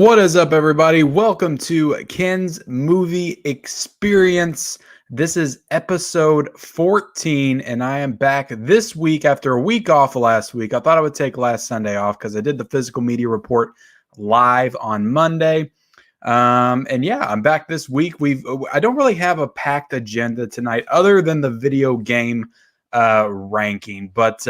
What is up, everybody? Welcome to Ken's Movie Experience. This is episode 14, and I am back this week after a week off last week. I thought I would take last Sunday off because I did the physical media report live on Monday. And yeah, I'm back this week. I don't really have a packed agenda tonight other than the video game ranking, but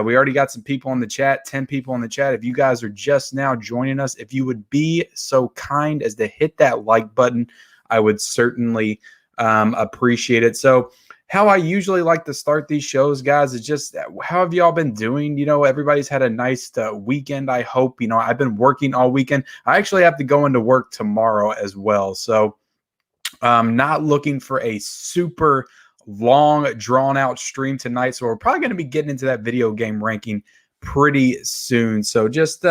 we already got some people in the chat, 10 people in the chat. If you guys are just now joining us, if you would be so kind as to hit that like button, I would certainly appreciate it. So how I usually like to start these shows, guys, is just how have y'all been doing? You know, everybody's had a nice weekend, I hope. You know, I've been working all weekend. I actually have to go into work tomorrow as well. So I'm not looking for a super long, drawn-out stream tonight. So we're probably going to be getting into that video game ranking pretty soon. So just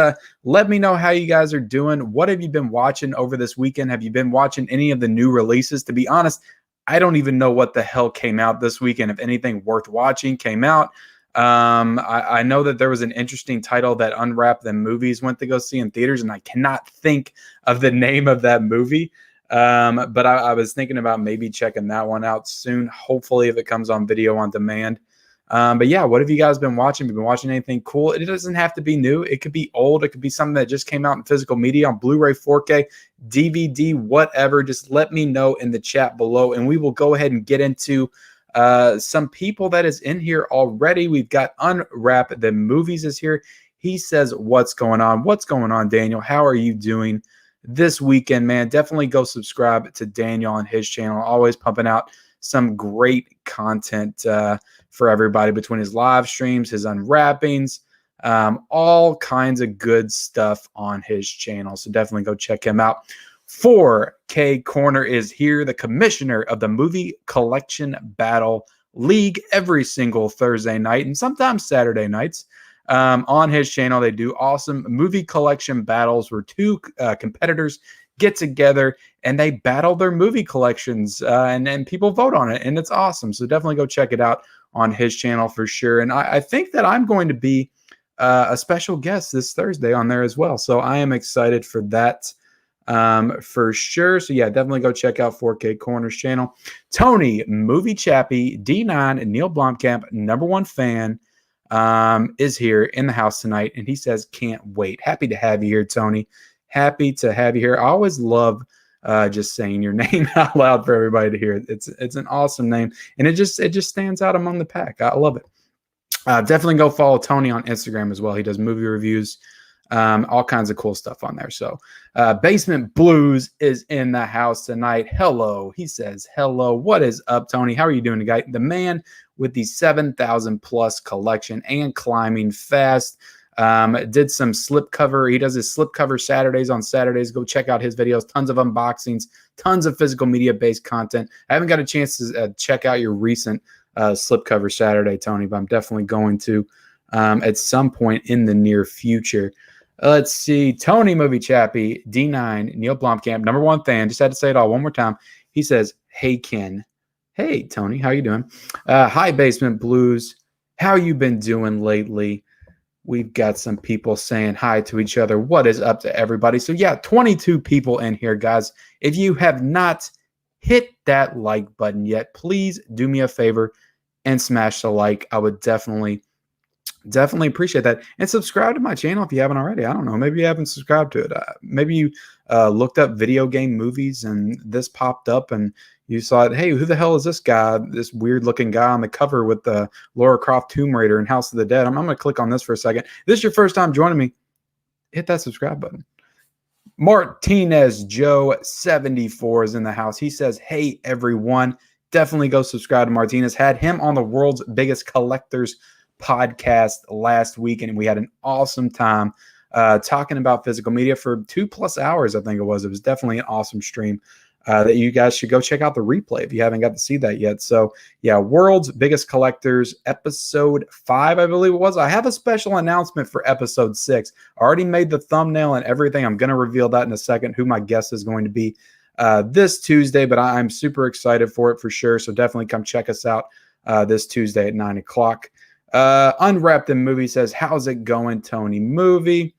let me know how you guys are doing. What have you been watching over this weekend? Have you been watching any of the new releases? To be honest, I don't even know what the hell came out this weekend. If anything worth watching came out. I know that there was an interesting title that Unwrap Them Movies went to go see in theaters, and I cannot think of the name of that movie. But I was thinking about maybe checking that one out soon, hopefully if it comes on video on demand. But yeah, what have you guys been watching? Have you been watching anything cool? It doesn't have to be new. It could be old. It could be something that just came out in physical media on Blu-ray, 4K, DVD, whatever. Just let me know in the chat below, and we will go ahead and get into some people that is in here already. We've got Unwrap the Movies is here. He says, what's going on? What's going on, Daniel? How are you doing this weekend, man? Definitely go subscribe to Daniel on his channel. Always pumping out some great content for everybody between his live streams, his unwrappings, all kinds of good stuff on his channel. So definitely go check him out. 4K Corner is here, the commissioner of the Movie Collection Battle League, every single Thursday night and sometimes Saturday nights. On his channel, they do awesome movie collection battles where two competitors get together and they battle their movie collections, and people vote on it, and it's awesome. So definitely go check it out on his channel for sure. And I think that I'm going to be a special guest this Thursday on there as well. So I am excited for that for sure. So yeah, definitely go check out 4K Corner's channel. Tony, Movie Chappie, D9, and Neil Blomkamp, #1 fan, is here in the house tonight, and he says can't wait. Happy to have you here, Tony. Happy to have you here. I always love just saying your name out loud for everybody to hear. It's an awesome name, and it just stands out among the pack. I love it. Definitely go follow Tony on Instagram as well. He does movie reviews, all kinds of cool stuff on there. So Basement Blues is in the house tonight. Hello. He says hello. What is up, Tony? How are you doing, guy? The man with the 7,000 plus collection and climbing fast. Did some slipcover. He does his slipcover Saturdays on Saturdays. Go check out his videos. Tons of unboxings, tons of physical media based content. I haven't got a chance to check out your recent slipcover Saturday, Tony, but I'm definitely going to at some point in the near future. Let's see. Tony, Movie Chappie, D9, Neil Blomkamp, #1 fan. Just had to say it all one more time. He says, hey, Ken. Hey, Tony, how you doing? Hi, Basement Blues. How you been doing lately? We've got some people saying hi to each other. What is up to everybody? So yeah, 22 people in here, guys. If you have not hit that like button yet, please do me a favor and smash the like. I would definitely appreciate that. And subscribe to my channel if you haven't already. I don't know. Maybe you haven't subscribed to it. Maybe you looked up video game movies and this popped up and you saw it. Hey, who the hell is this guy? This weird looking guy on the cover with the Lara Croft Tomb Raider and House of the Dead. I'm going to click on this for a second. If this is your first time joining me, hit that subscribe button. Martinez Joe 74 is in the house. He says, hey, everyone, definitely go subscribe to Martinez. Had him on the World's Biggest Collectors podcast last week, and we had an awesome time talking about physical media for 2+ hours. I think it was definitely an awesome stream that you guys should go check out the replay if you haven't got to see that yet. So yeah, World's Biggest Collectors episode 5, I believe it was. I have a special announcement for episode 6. I already made the thumbnail and everything. I'm going to reveal that in a second, who my guest is going to be this Tuesday, but I'm super excited for it for sure. So definitely come check us out this Tuesday at 9 o'clock. Unwrapped in Movie says, how's it going, Tony Movie?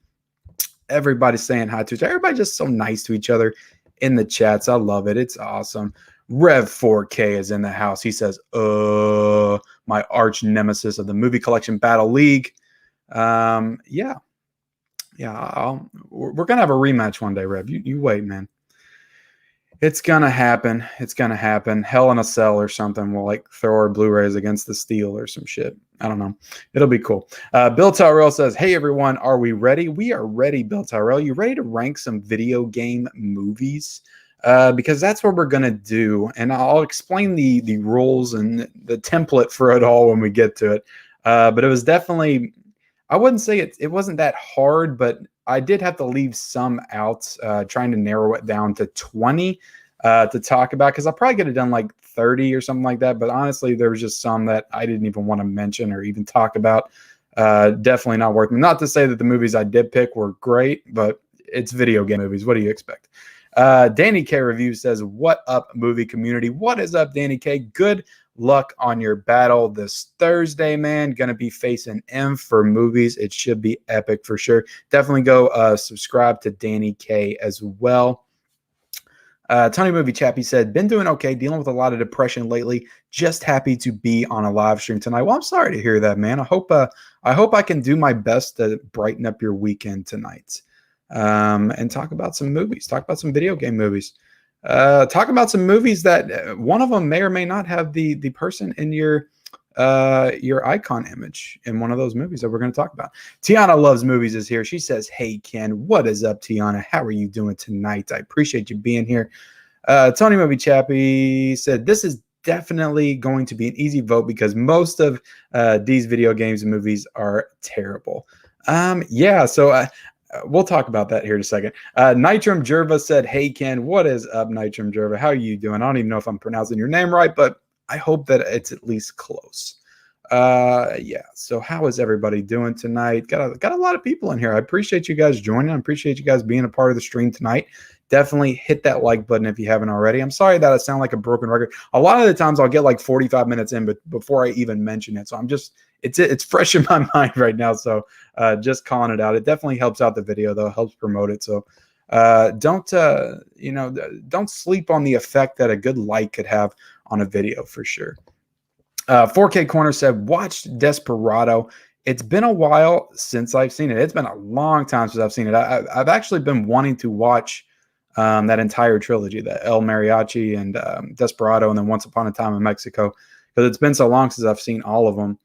Everybody saying hi to each other. Everybody just so nice to each other in the chats. I love it. It's awesome. Rev 4K is in the house. He says, my arch nemesis of the movie collection Battle League. Yeah. We're going to have a rematch one day, Rev. You wait, man. It's gonna happen. It's gonna happen. Hell in a Cell or something. We'll like throw our Blu-rays against the steel or some shit. I don't know. It'll be cool. Bill Tyrell says, "Hey everyone, are we ready? We are ready, Bill Tyrell. You ready to rank some video game movies? Because that's what we're gonna do, and I'll explain the rules and the template for it all when we get to it. But it was definitely, I wouldn't say it wasn't that hard, but I did have to leave some out, trying to narrow it down to 20 to talk about, because I probably could have done like 30 or something like that. But honestly, there was just some that I didn't even want to mention or even talk about. Definitely not worth it. Not to say that the movies I did pick were great, but it's video game movies. What do you expect? Danny K Review says, "What up, movie community? What is up, Danny K? Good luck on your battle this Thursday, man. Gonna be facing M for movies. It should be epic for sure. Definitely go subscribe to Danny K as well." Tony Movie Chappie said, "Been doing okay, dealing with a lot of depression lately. Just happy to be on a live stream tonight." Well, I'm sorry to hear that, man. I hope I can do my best to brighten up your weekend tonight. And talk about some movies, talk about some video game movies. Talk about some movies that one of them may or may not have the person in your icon image in one of those movies that we're going to talk about. Tiana Loves Movies is here. She says, "Hey Ken, what is up, Tiana? How are you doing tonight? I appreciate you being here." Tony Movie Chappie said, "This is definitely going to be an easy vote because most of these video games and movies are terrible." Yeah, so we'll talk about that here in a second. Nitrum Jerva said, "Hey Ken, what is up, Nitrum Jerva? How are you doing? I don't even know if I'm pronouncing your name right, but I hope that it's at least close." Yeah. So how is everybody doing tonight? Got a lot of people in here. I appreciate you guys joining. I appreciate you guys being a part of the stream tonight. Definitely hit that like button if you haven't already. I'm sorry that I sound like a broken record. A lot of the times I'll get like 45 minutes in, but before I even mention it, so I'm just it's fresh in my mind right now. So just calling it out. It definitely helps out the video though. Helps promote it. So don't sleep on the effect that a good like could have on a video for sure. 4K Corner said, "Watched Desperado. It's been a while since I've seen it. It's been a long time since I've seen it. I've actually been wanting to watch that entire trilogy, the El Mariachi and Desperado, and then Once Upon a Time in Mexico, because it's been so long since I've seen all of them.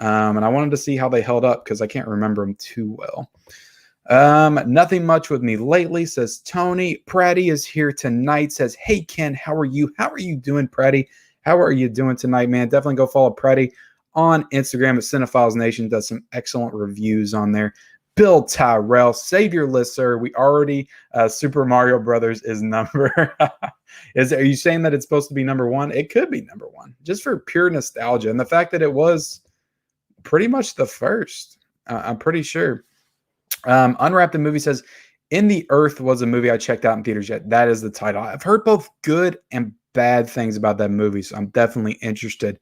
And I wanted to see how they held up because I can't remember them too well." Nothing much with me lately, says Tony. Pratty is here tonight, says, "Hey Ken, how are you? How are you doing, Pratty? How are you doing tonight, man?" Definitely go follow Pratty on Instagram at Cinephiles Nation. Does some excellent reviews on there. Bill Tyrell, save your list, sir. We already Super Mario Brothers is number. Are you saying that it's supposed to be number one? It could be number one, just for pure nostalgia and the fact that it was pretty much the first. I'm pretty sure. Unwrapped the Movie says, "In the Earth" was a movie I checked out in theaters yet. That is the title. I've heard both good and bad things about that movie, so I'm definitely interested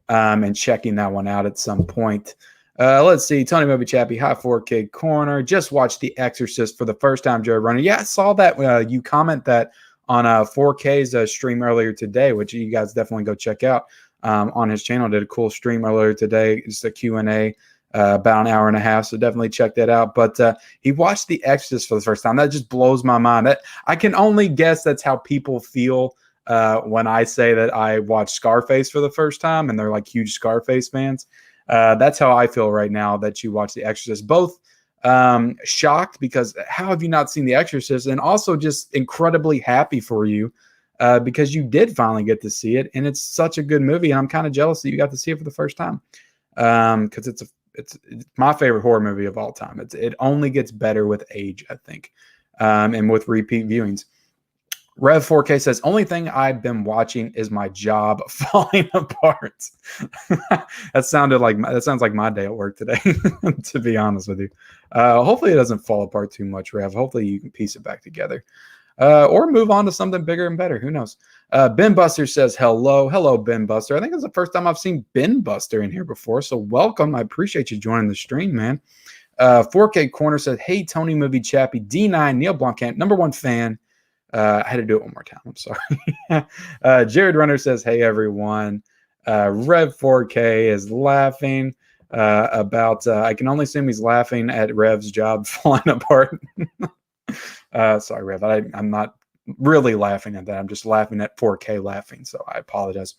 in checking that one out at some point. Let's see. Tony Movie Chappie, hi 4K Corner. Just watched The Exorcist for the first time, Joe Runner. Yeah, I saw that. You comment that on 4K's stream earlier today, which you guys definitely go check out on his channel. Did a cool stream earlier today. Just a Q&A. About an hour and a half, so definitely check that out. But he watched The Exorcist for the first time. That just blows my mind. I can only guess that's how people feel when I say that I watched Scarface for the first time, and they're like huge Scarface fans. That's how I feel right now that you watch The Exorcist. Both shocked because how have you not seen The Exorcist, and also just incredibly happy for you because you did finally get to see it, and it's such a good movie, and I'm kind of jealous that you got to see it for the first time because it's my favorite horror movie of all time. It only gets better with age, I think, and with repeat viewings. Rev 4K says, "Only thing I've been watching is my job falling apart." That sounds like my day at work today, to be honest with you. Hopefully it doesn't fall apart too much, Rev. Hopefully you can piece it back together. Or move on to something bigger and better. Who knows? Ben Buster says, hello, Ben Buster. I think it's the first time I've seen Ben Buster in here before, so welcome. I appreciate you joining the stream, man. 4K Corner says, hey, Tony Movie Chappie, D9, Neil Blomkamp, #1 fan. I had to do it one more time. I'm sorry. Jared Runner says, hey, everyone. Rev 4K is laughing about, I can only assume he's laughing at Rev's job falling apart. Sorry, Rev. I'm not really laughing at that. I'm just laughing at 4K laughing. So I apologize.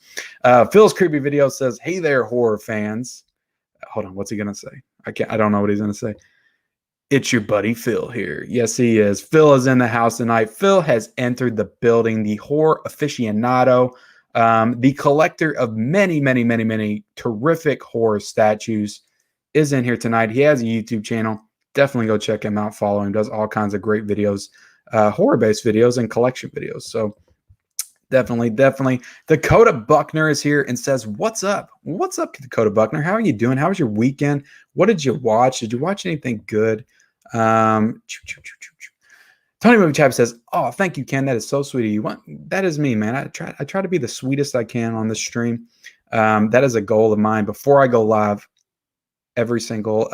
Phil's Creepy Video says, hey there, horror fans. Hold on. What's he going to say? I don't know what he's going to say. It's your buddy Phil here. Yes, he is. Phil is in the house tonight. Phil has entered the building. The horror aficionado, the collector of many, many, many, many terrific horror statues is in here tonight. He has a YouTube channel. Definitely go check him out. Follow him. Does all kinds of great videos, horror-based videos and collection videos. So definitely. Dakota Buckner is here and says, what's up? What's up, Dakota Buckner? How are you doing? How was your weekend? What did you watch? Did you watch anything good? Tony Movie Chap says, oh, thank you, Ken. That is so sweet of you. That is me, man. I try to be the sweetest I can on this stream. That is a goal of mine before I go live every single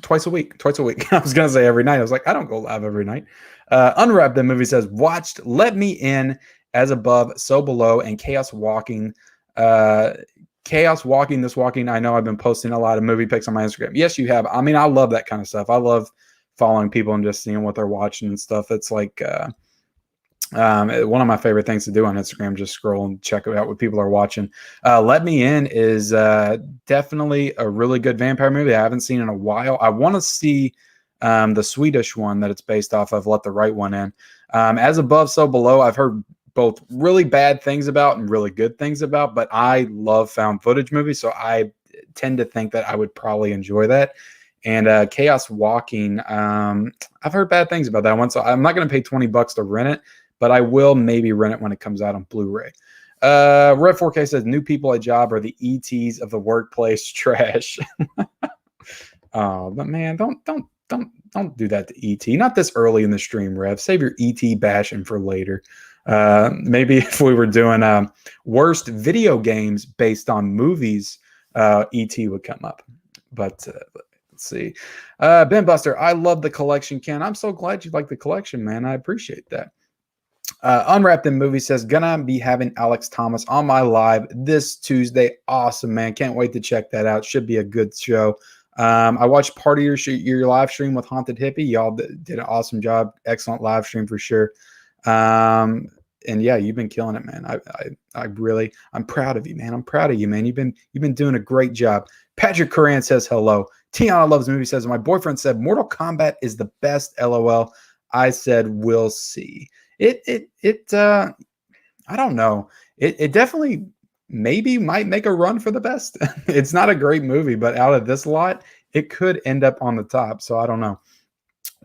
twice a week. I was gonna say every night. I was like, I don't go live every night. Unwrap the Movie says, watched Let Me In, As Above, So Below, and Chaos Walking. This walking. I know I've been posting a lot of movie pics on my Instagram. Yes, you have. I mean, I love that kind of stuff. I love following people and just seeing what they're watching and stuff. It's like one of my favorite things to do on Instagram, just scroll and check out what people are watching. Let Me In is definitely a really good vampire movie I haven't seen in a while. I want to see the Swedish one that it's based off of, Let the Right One In. As Above, So Below, I've heard both really bad things about and really good things about, but I love found footage movies, so I tend to think that I would probably enjoy that. And Chaos Walking, I've heard bad things about that one, so I'm not going to pay $20 to rent it, but I will maybe rent it when it comes out on Blu-ray. Red 4K says, new people at job are the ETs of the workplace trash. Oh, but man, don't do that to ET. Not this early in the stream, Rev. Save your ET bashing for later. Maybe if we were doing worst video games based on movies, ET would come up. But let's see. Ben Buster, I love the collection, Ken. I'm so glad you like the collection, man. I appreciate that. Unwrapped in Movie says, gonna be having Alex Thomas on my live this Tuesday. Awesome, man. Can't wait to check that out. Should be a good show. I watched part of your live stream with Haunted Hippie. Y'all did an awesome job. Excellent live stream for sure. And yeah, you've been killing it, man. I'm proud of you, man. I'm proud of you, man. You've been doing a great job. Patrick Coran says hello. Tiana Loves Movie says, my boyfriend said Mortal Kombat is the best. LOL. I said, we'll see. I don't know. It definitely maybe might make a run for the best. It's not a great movie, but out of this lot, it could end up on the top. So I don't know.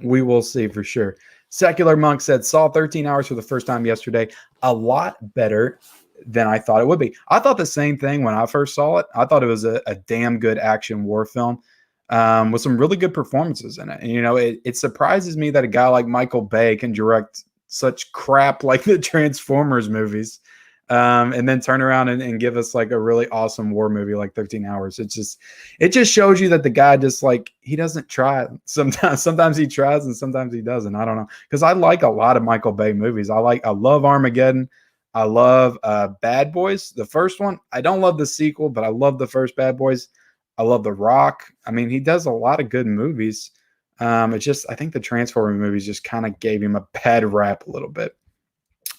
We will see for sure. Secular Monk said, saw 13 Hours for the first time yesterday. A lot better than I thought it would be. I thought the same thing when I first saw it. I thought it was a damn good action war film with some really good performances in it. And, you know, it surprises me that a guy like Michael Bay can direct such crap like the Transformers movies and then turn around and give us like a really awesome war movie like 13 Hours. It just shows you that the guy just like, he doesn't try. Sometimes he tries and sometimes he doesn't. I don't know. Because I like a lot of Michael Bay movies. I love Armageddon. I love Bad Boys, the first one. I don't love the sequel, but I love the first Bad Boys. I love The Rock. I mean, he does a lot of good movies. It's just, I think the Transformers movies just kind of gave him a bad rap a little bit.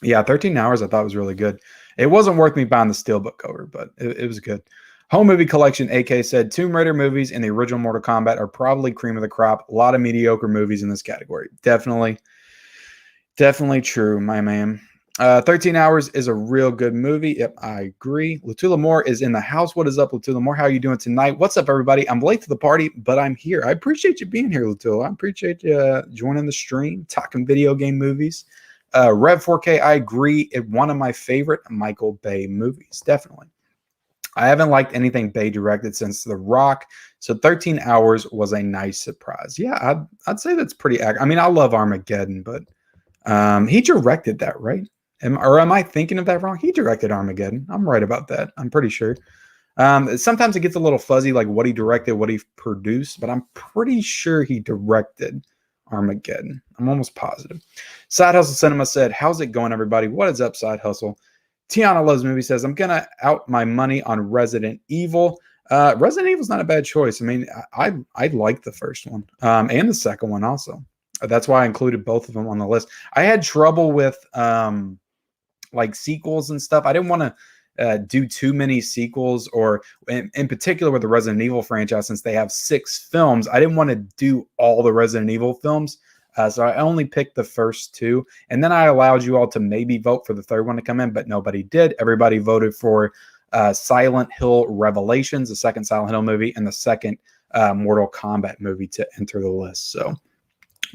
Yeah, 13 Hours I thought was really good. It wasn't worth me buying the Steelbook cover, but it was good. Home Movie Collection, AK said, Tomb Raider movies and the original Mortal Kombat are probably cream of the crop. A lot of mediocre movies in this category. Definitely true, my man. 13 Hours is a real good movie. Yep, I agree. Latula Moore is in the house. What is up, Latula Moore? How are you doing tonight? What's up, everybody? I'm late to the party, but I'm here. I appreciate you being here, Latula. I appreciate you joining the stream, talking video game movies. Rev 4K, I agree. It's one of my favorite Michael Bay movies, definitely. I haven't liked anything Bay directed since The Rock, so 13 Hours was a nice surprise. Yeah, I'd say that's pretty accurate. I mean, I love Armageddon, but he directed that, right? Am I thinking of that wrong? He directed Armageddon. I'm right about that. I'm pretty sure. Sometimes it gets a little fuzzy, like what he directed, what he produced, but I'm pretty sure he directed Armageddon. I'm almost positive. Side Hustle Cinema said, how's it going, everybody? What is up, Side Hustle? Tiana Loves Movie says, I'm going to out my money on Resident Evil. Resident Evil's not a bad choice. I mean, I like the first one and the second one also. That's why I included both of them on the list. I had trouble with like sequels and stuff. I didn't want to do too many sequels, or in particular with the Resident Evil franchise, since they have 6 films, I didn't want to do all the Resident Evil films. So I only picked the first 2, and then I allowed you all to maybe vote for the third one to come in, but nobody did. Everybody voted for Silent Hill Revelations, the second Silent Hill movie, and the second Mortal Kombat movie to enter the list. So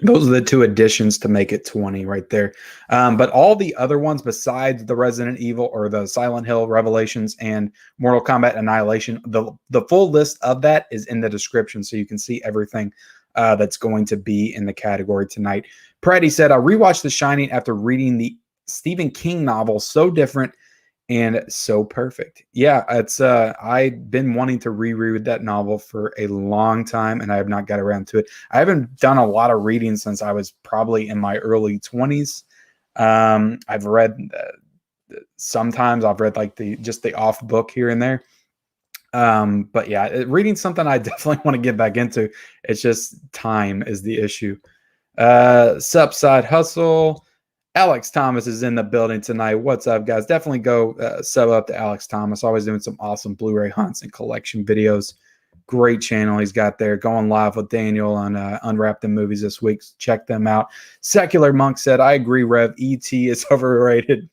those are the 2 additions to make it 20 right there. But all the other ones besides the Resident Evil or the Silent Hill Revelations and Mortal Kombat Annihilation, the full list of that is in the description, so you can see everything that's going to be in the category tonight. Pratty said, I rewatched The Shining after reading the Stephen King novel. So different and so perfect. Yeah, it's I've been wanting to reread that novel for a long time, and I have not got around to it. I haven't done a lot of reading since I was probably in my early 20s. I've read sometimes I've read like just the off book here and there. But yeah, reading something I definitely want to get back into. It's just time is the issue. Sup Side Hustle. Alex Thomas is in the building tonight. What's up, guys? Definitely go sub up to Alex Thomas. Always doing some awesome Blu-ray hunts and collection videos. Great channel he's got there. Going live with Daniel on Unwrap Them Movies this week. Check them out. Secular Monk said, I agree, Rev. E.T. is overrated.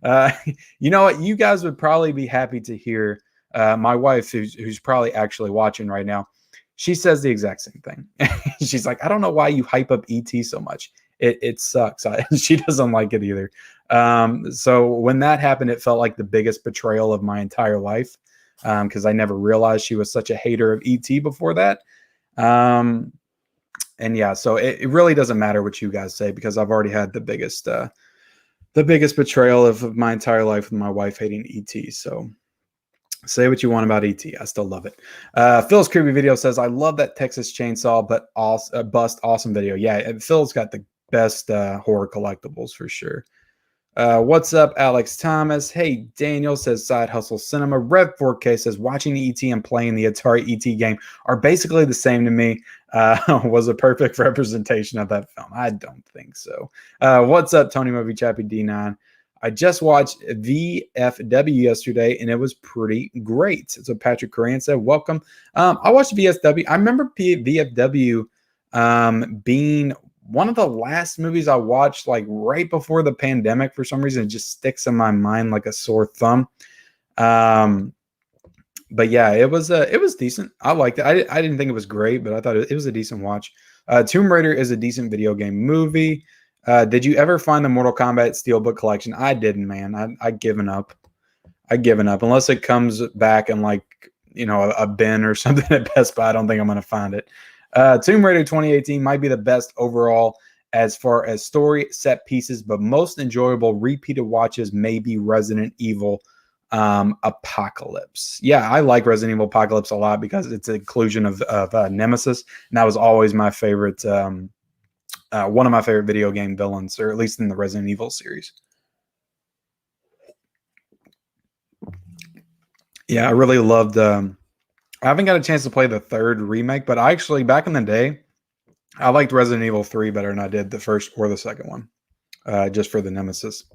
You know what? You guys would probably be happy to hear my wife, who's probably actually watching right now. She says the exact same thing. She's like, I don't know why you hype up E.T. so much. It sucks. She doesn't like it either. So when that happened, it felt like the biggest betrayal of my entire life, because I never realized she was such a hater of E.T. before that. And yeah, so it really doesn't matter what you guys say, because I've already had the biggest betrayal of my entire life with my wife hating E.T. So say what you want about E.T. I still love it. Phil's Creepy Video says, I love that Texas Chainsaw Bust awesome video. Yeah, Phil's got the best horror collectibles for sure. What's up, Alex Thomas? Hey, Daniel says Side Hustle Cinema. Rev 4K says watching E.T. and playing the Atari E.T. game are basically the same to me. Was a perfect representation of that film. I don't think so. What's up, Tony Movie Chappie D9? I just watched VFW yesterday, and it was pretty great. So Patrick Coran said, welcome. I watched VFW. I remember VFW being one of the last movies I watched like right before the pandemic. For some reason, it just sticks in my mind like a sore thumb. But yeah, it was decent. I liked it. I didn't think it was great, but I thought it was a decent watch. Tomb Raider is a decent video game movie. Did you ever find the Mortal Kombat Steelbook collection? I didn't, man. I've given up. Unless it comes back in like, a bin or something at Best Buy. I don't think I'm going to find it. Tomb Raider 2018 might be the best overall as far as story, set pieces, but most enjoyable repeated watches may be Resident Evil Apocalypse. Yeah, I like Resident Evil Apocalypse a lot because it's an inclusion of Nemesis, and that was always my favorite, one of my favorite video game villains, or at least in the Resident Evil series. Yeah, I really loved... I haven't got a chance to play the third remake, but I actually, back in the day, I liked Resident Evil 3 better than I did the first or the second one, just for the Nemesis.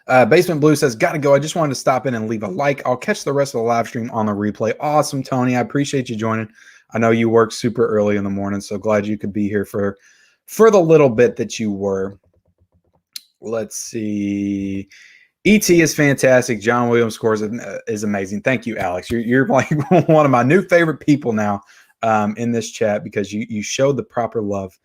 Basement Blue says, gotta go. I just wanted to stop in and leave a like. I'll catch the rest of the live stream on the replay. Awesome, Tony. I appreciate you joining. I know you work super early in the morning, so glad you could be here for the little bit that you were. Let's see. E.T. is fantastic. John Williams scores is amazing. Thank you, Alex. You're like one of my new favorite people now in this chat, because you showed the proper love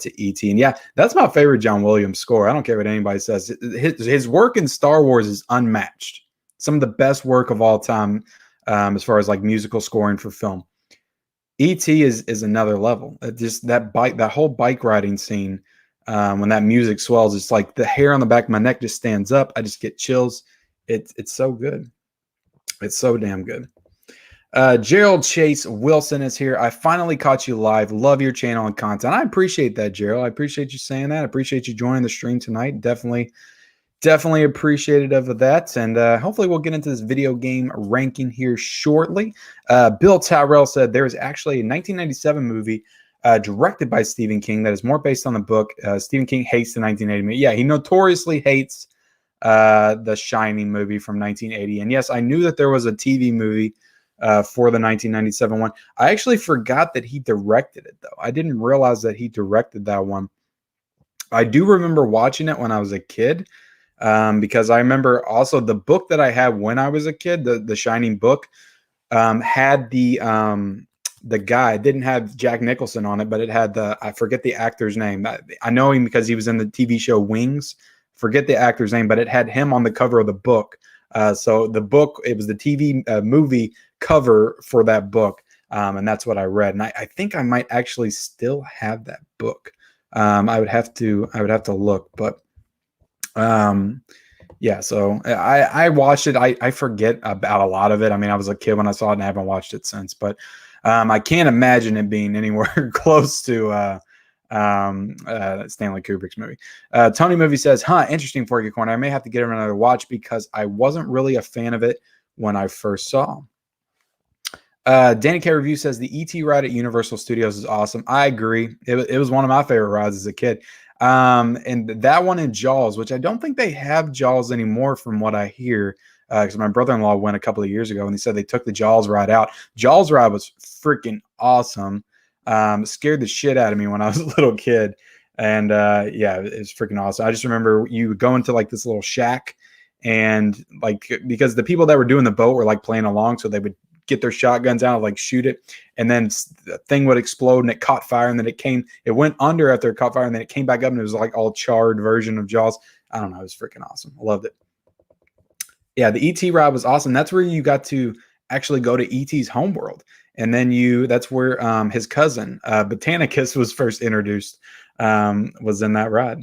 to E.T. And yeah, that's my favorite John Williams score. I don't care what anybody says. His work in Star Wars is unmatched. Some of the best work of all time as far as like musical scoring for film. E.T. is another level. Just that whole bike riding scene. When that music swells, it's like the hair on the back of my neck just stands up. I just get chills. It's so good. It's so damn good. Gerald Chase Wilson is here. I finally caught you live. Love your channel and content. I appreciate that, Gerald. I appreciate you saying that. I appreciate you joining the stream tonight. Definitely appreciative of that. And hopefully we'll get into this video game ranking here shortly. Bill Tyrell said there is actually a 1997 movie directed by Stephen King that is more based on the book. Stephen King hates the 1980 movie. Yeah, he notoriously hates the Shining movie from 1980. And yes, I knew that there was a TV movie for the 1997 one. I actually forgot that he directed it, though. I didn't realize that he directed that one. I do remember watching it when I was a kid, because I remember also the book that I had when I was a kid, the Shining book, had the guy. It didn't have Jack Nicholson on it, but it had I forget the actor's name. I know him because he was in the TV show Wings. Forget the actor's name, but it had him on the cover of the book. So the book, it was the TV movie cover for that book, and that's what I read. And I think I might actually still have that book. I would have to look, but yeah. So I watched it. I forget about a lot of it. I mean, I was a kid when I saw it, and I haven't watched it since. But I can't imagine it being anywhere close to Stanley Kubrick's movie. Tony Movie says, interesting Forky Corner. I may have to get another watch because I wasn't really a fan of it when I first saw. Danny K Review says the ET ride at Universal Studios is awesome. I agree. It was one of my favorite rides as a kid. And that one in Jaws, which I don't think they have Jaws anymore from what I hear, because my brother-in-law went a couple of years ago and he said they took the Jaws ride out. Jaws ride was freaking awesome. Scared the shit out of me when I was a little kid. And yeah, it's freaking awesome. I just remember you go into like this little shack, and like, because the people that were doing the boat were like playing along, so they would get their shotguns out, like shoot it, and then the thing would explode and it caught fire, and then it went under after it caught fire, and then it came back up and it was like all charred version of Jaws. I don't know, it was freaking awesome. I loved it. Yeah, the ET ride was awesome. That's where you got to actually go to ET's homeworld, and then that's where his cousin Botanicus was first introduced, was in that ride.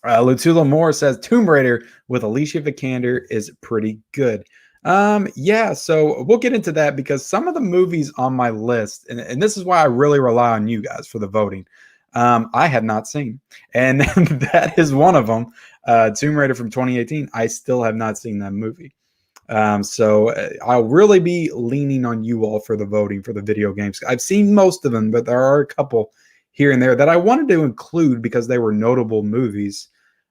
Lutula Moore says Tomb Raider with Alicia Vikander is pretty good. Yeah, so we'll get into that because some of the movies on my list, and this is why I really rely on you guys for the voting, I have not seen. And that is one of them. Tomb Raider from 2018. I still have not seen that movie. So I'll really be leaning on you all for the voting for the video games. I've seen most of them, but there are a couple here and there that I wanted to include because they were notable movies.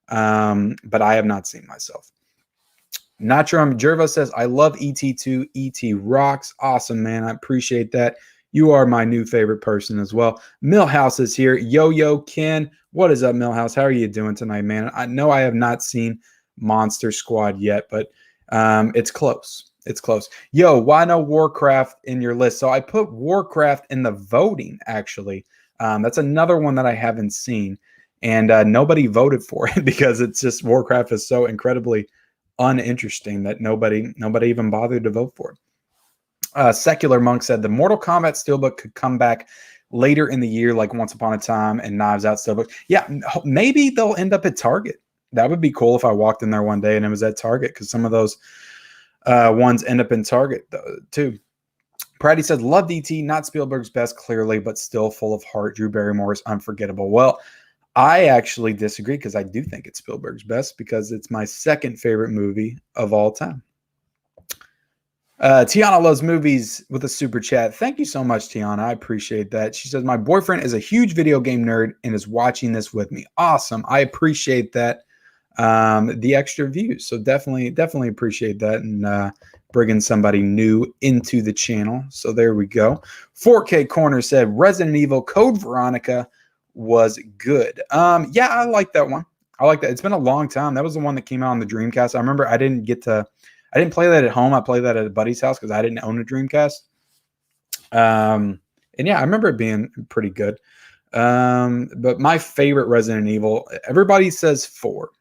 But I have not seen myself. Natram Jerva says, I love ET2. ET rocks. Awesome, man. I appreciate that. You are my new favorite person as well. Millhouse is here. Yo, Ken. What is up, Millhouse? How are you doing tonight, man? I know I have not seen Monster Squad yet, but it's close. It's close. Yo, why no Warcraft in your list? So I put Warcraft in the voting, actually. That's another one that I haven't seen. And nobody voted for it because it's just Warcraft is so incredibly uninteresting that nobody even bothered to vote for it. Secular Monk said the Mortal Kombat Steelbook could come back later in the year, like Once Upon a Time and Knives Out Steelbook. Yeah, maybe they'll end up at Target. That would be cool if I walked in there one day and it was at Target, because some of those ones end up in Target too. Pratty said, loved E.T., not Spielberg's best, clearly, but still full of heart. Drew Barrymore is unforgettable. Well, I actually disagree because I do think it's Spielberg's best because it's my second favorite movie of all time. Tiana loves movies with a super chat. Thank you so much, Tiana. I appreciate that. She says, my boyfriend is a huge video game nerd and is watching this with me. Awesome. I appreciate that. The extra views. So definitely appreciate that. And bringing somebody new into the channel. So there we go. 4K Corner said Resident Evil Code Veronica was good. Yeah, I like that one. I like that. It's been a long time. That was the one that came out on the Dreamcast. I remember I didn't play that at home. I played that at a buddy's house because I didn't own a Dreamcast. And yeah, I remember it being pretty good. But my favorite Resident Evil, everybody says 4.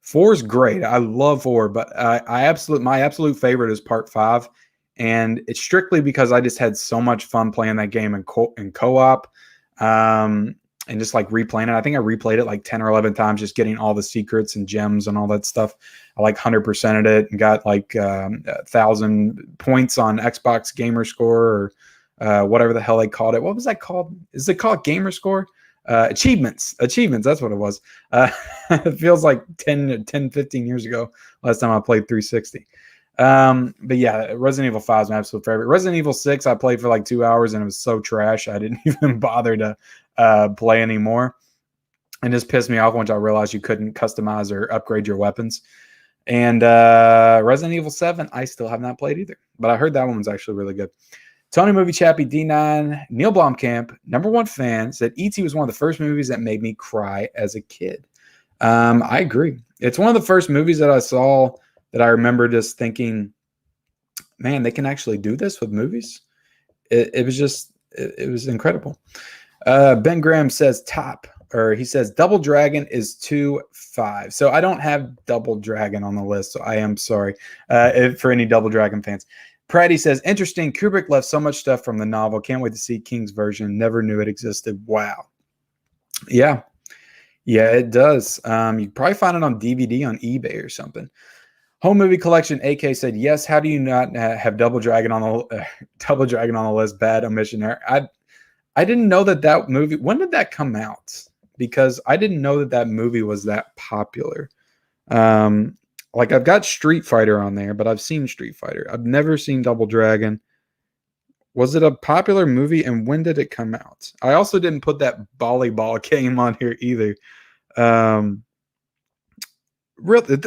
4 is great. I love 4, but my absolute favorite is Part 5, and it's strictly because I just had so much fun playing that game in co-op. and just like replaying it. I think I replayed it like 10 or 11 times, just getting all the secrets and gems and all that stuff. I like 100%ed it and got like 1,000 points on Xbox Gamer Score or whatever the hell they called it. What was that called? Is it called Gamer Score? Achievements. That's what it was. It feels like 15 years ago last time I played 360. But yeah, Resident Evil 5 is my absolute favorite. Resident Evil 6 I played for like 2 hours and it was so trash I didn't even bother to play anymore. And just pissed me off once I realized you couldn't customize or upgrade your weapons. And Resident Evil 7 I still have not played either, but I heard that one was actually really good. Tony Movie Chappie D9 Neil Blomkamp, #1 fan, said E.T. was one of the first movies that made me cry as a kid. I agree. It's one of the first movies that I saw that I remember just thinking, man, they can actually do this with movies. It was incredible. Ben Graham says he says Double Dragon is 2-5. So I don't have Double Dragon on the list, so I am sorry for any Double Dragon fans. Pratty says, interesting. Kubrick left so much stuff from the novel. Can't wait to see King's version. Never knew it existed. Wow. Yeah, it does. You probably find it on DVD on eBay or something. Home Movie Collection AK said, yes. How do you not have Double Dragon on the list? Bad omission there. I didn't know that movie. When did that come out? Because I didn't know that movie was that popular. Like I've got Street Fighter on there, but I've seen Street Fighter. I've never seen Double Dragon. Was it a popular movie, and when did it come out? I also didn't put that volleyball game on here either. Really,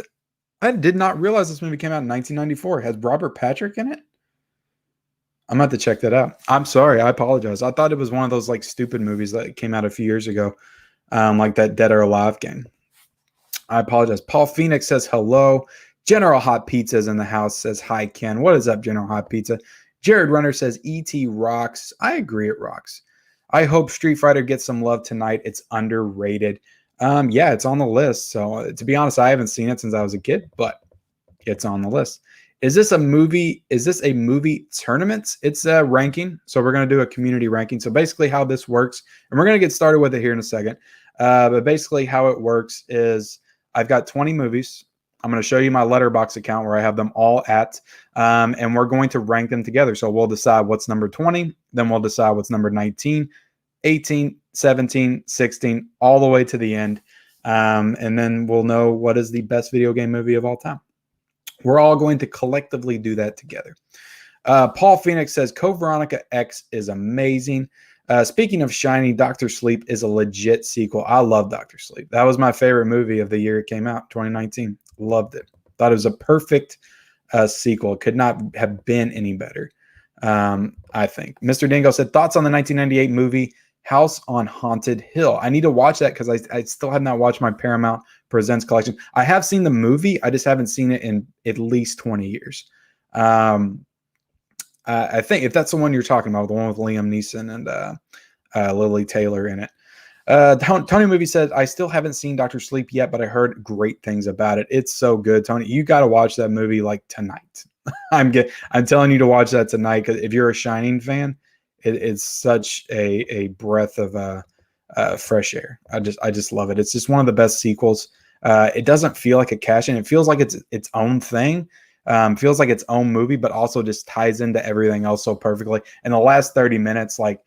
I did not realize this movie came out in 1994. Has Robert Patrick in it? I'm going to have to check that out. I'm sorry. I apologize. I thought it was one of those like stupid movies that came out a few years ago, like that Dead or Alive game. I apologize. Paul Phoenix says hello. General Hot Pizza is in the house, says hi, Ken. What is up, General Hot Pizza? Jared Runner says E.T. rocks. I agree, it rocks. I hope Street Fighter gets some love tonight. It's underrated. Yeah, it's on the list. So to be honest, I haven't seen it since I was a kid, but it's on the list. Is this a movie? Is this a movie tournament? It's a ranking. So we're going to do a community ranking. So basically how this works, and we're going to get started with it here in a second. But basically how it works is I've got 20 movies. I'm going to show you my Letterboxd account where I have them all at, and we're going to rank them together. So we'll decide what's number 20, then we'll decide what's number 19, 18, 17, 16, all the way to the end. And then we'll know what is the best video game movie of all time. We're all going to collectively do that together. Paul Phoenix says, Code Veronica X is amazing. Speaking of shiny, Dr. Sleep is a legit sequel. I love Dr. Sleep. That was my favorite movie of the year it came out, 2019. Loved it. Thought it was a perfect sequel. Could not have been any better, I think. Mr. Dingo said, thoughts on the 1998 movie House on Haunted Hill? I need to watch that because I still have not watched my Paramount Presents collection. I have seen the movie. I just haven't seen it in at least 20 years. I think if that's the one you're talking about, the one with Liam Neeson and Lily Taylor in it. Tony Movie said, I still haven't seen Dr. Sleep yet, but I heard great things about it. It's so good, Tony. You got to watch that movie like tonight. I'm telling you to watch that tonight because if you're a Shining fan, it's such a breath of fresh air. I just love it. It's just one of the best sequels. It doesn't feel like a cash-in. It feels like it's its own thing. Feels like its own movie, but also just ties into everything else so perfectly. And the last 30 minutes, like,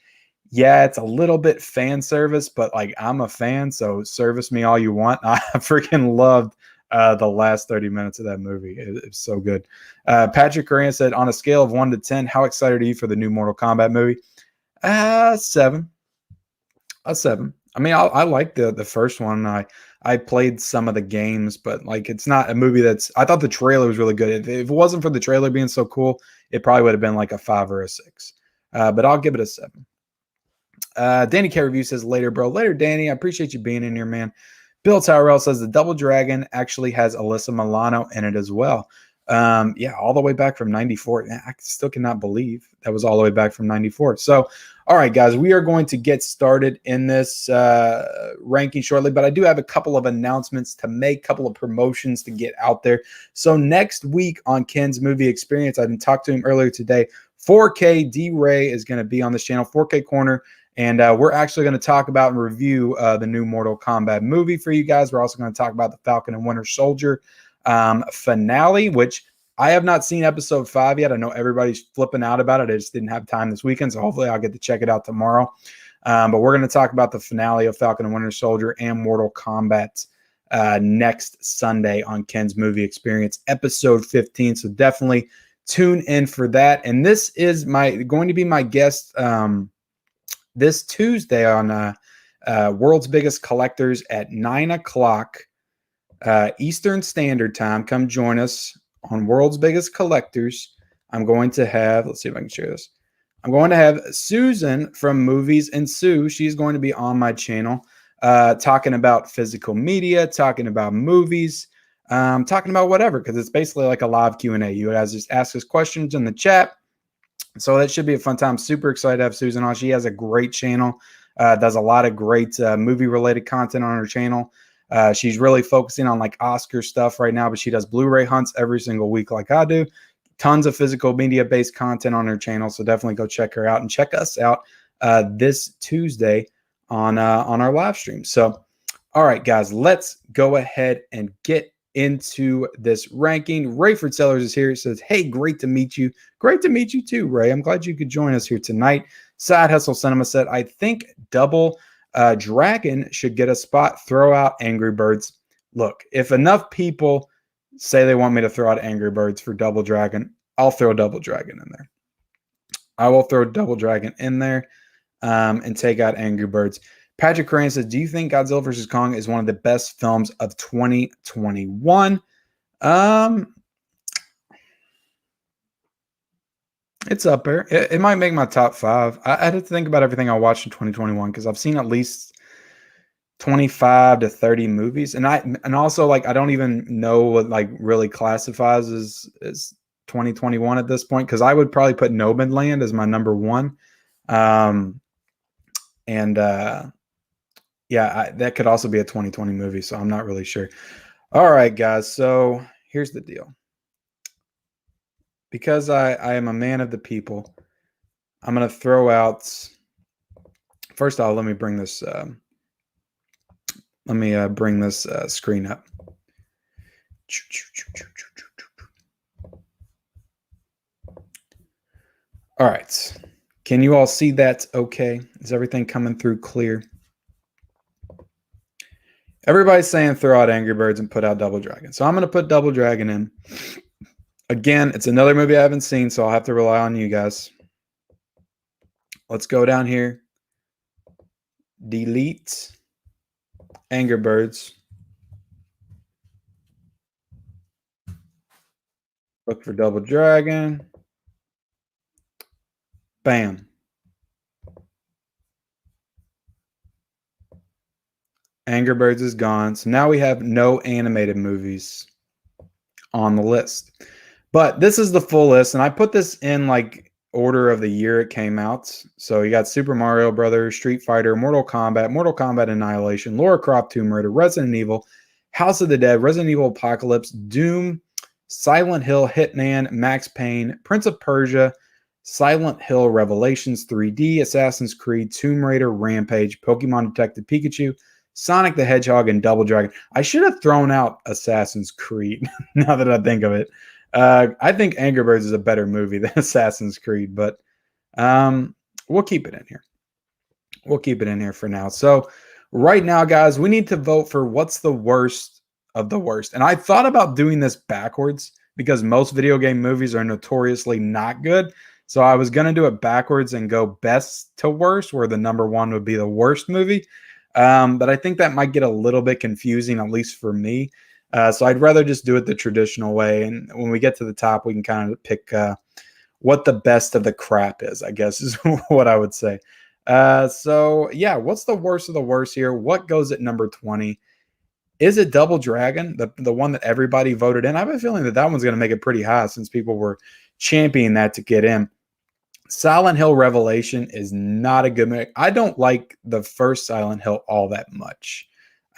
yeah, it's a little bit fan service, but like I'm a fan, so service me all you want. I freaking loved the last 30 minutes of that movie. It's so good. Patrick Coran said, on a scale of 1 to 10, how excited are you for the new Mortal Kombat movie? 7. A 7. I mean, I like the first one. I played some of the games, but like it's not a movie I thought the trailer was really good. If it wasn't for the trailer being so cool, it probably would have been like a 5 or a 6. But I'll give it a 7. Danny K Review says, later, bro. Later, Danny. I appreciate you being in here, man. Bill Tyrell says the Double Dragon actually has Alyssa Milano in it as well. Yeah, all the way back from 94. I still cannot believe that was all the way back from 94. So, all right, guys, we are going to get started in this ranking shortly, but I do have a couple of announcements to make, a couple of promotions to get out there. So next week on Ken's Movie Experience, I didn't talk to him earlier today, 4K D-Ray is going to be on this channel, 4K Corner, And we're actually going to talk about and review the new Mortal Kombat movie for you guys. We're also going to talk about the Falcon and Winter Soldier finale, which I have not seen episode 5 yet. I know everybody's flipping out about it. I just didn't have time this weekend, so hopefully I'll get to check it out tomorrow. But we're going to talk about the finale of Falcon and Winter Soldier and Mortal Kombat next Sunday on Ken's Movie Experience, episode 15. So definitely tune in for that. And this is going to be my guest this Tuesday on World's Biggest Collectors at 9 o'clock Eastern Standard Time. Come join us on World's Biggest Collectors. I'm going to have, let's see if I can share this. I'm going to have Susan from Movies and Sue. She's going to be on my channel talking about physical media, talking about movies, talking about whatever, because it's basically like a live Q&A. You guys just ask us questions in the chat. So that should be a fun time. Super excited to have Susan on. She has a great channel, does a lot of great movie-related content on her channel. She's really focusing on like Oscar stuff right now, but she does Blu-ray hunts every single week like I do. Tons of physical media-based content on her channel, so definitely go check her out and check us out this Tuesday on our live stream. So, all right, guys, let's go ahead and get into this ranking. Rayford Sellers is here. He says, hey, great to meet you. Great to meet you too, Ray. I'm glad you could join us here tonight. Side Hustle Cinema said, I think Double Dragon should get a spot. Throw out Angry Birds. Look, if enough people say they want me to throw out Angry Birds for Double Dragon, I'll throw Double Dragon in there. I will throw Double Dragon in there and take out Angry Birds. Patrick Crane says, do you think Godzilla vs. Kong is one of the best films of 2021? It's up there. It might make my top 5. I had to think about everything I watched in 2021 because I've seen at least 25 to 30 movies. And also, like, I don't even know what like really classifies as 2021 at this point, because I would probably put Nomadland as my number 1. Yeah, that could also be a 2020 movie, so I'm not really sure. All right, guys, so here's the deal. Because I am a man of the people, I'm going to throw out – first of all, let me bring this screen up. All right. Can you all see that okay? Is everything coming through clear? Everybody's saying throw out Angry Birds and put out Double Dragon. So I'm going to put Double Dragon in. Again, it's another movie I haven't seen, so I'll have to rely on you guys. Let's go down here. Delete Angry Birds. Look for Double Dragon. Bam. Angry Birds is gone. So now we have no animated movies on the list. But this is the full list, and I put this in like order of the year it came out. So you got Super Mario Brothers, Street Fighter, Mortal Kombat Annihilation, Lara Croft Tomb Raider, Resident Evil, House of the Dead, Resident Evil Apocalypse, Doom, Silent Hill, Hitman, Max Payne, Prince of Persia, Silent Hill Revelations 3D, Assassin's Creed, Tomb Raider, Rampage, Pokemon Detective Pikachu, Sonic the Hedgehog, and Double Dragon. I should have thrown out Assassin's Creed now that I think of it. I think Angry Birds is a better movie than Assassin's Creed, but we'll keep it in here. We'll keep it in here for now. So right now, guys, we need to vote for what's the worst of the worst. And I thought about doing this backwards because most video game movies are notoriously not good. So I was going to do it backwards and go best to worst, where the number 1 would be the worst movie. But I think that might get a little bit confusing, at least for me. So I'd rather just do it the traditional way. And when we get to the top, we can kind of pick what the best of the crap is, I guess, is what I would say. So, yeah, what's the worst of the worst here? What goes at number 20? Is it Double Dragon, the one that everybody voted in? I have a feeling that one's going to make it pretty high since people were championing that to get in. Silent Hill Revelation is not a good movie. I don't like the first Silent Hill all that much.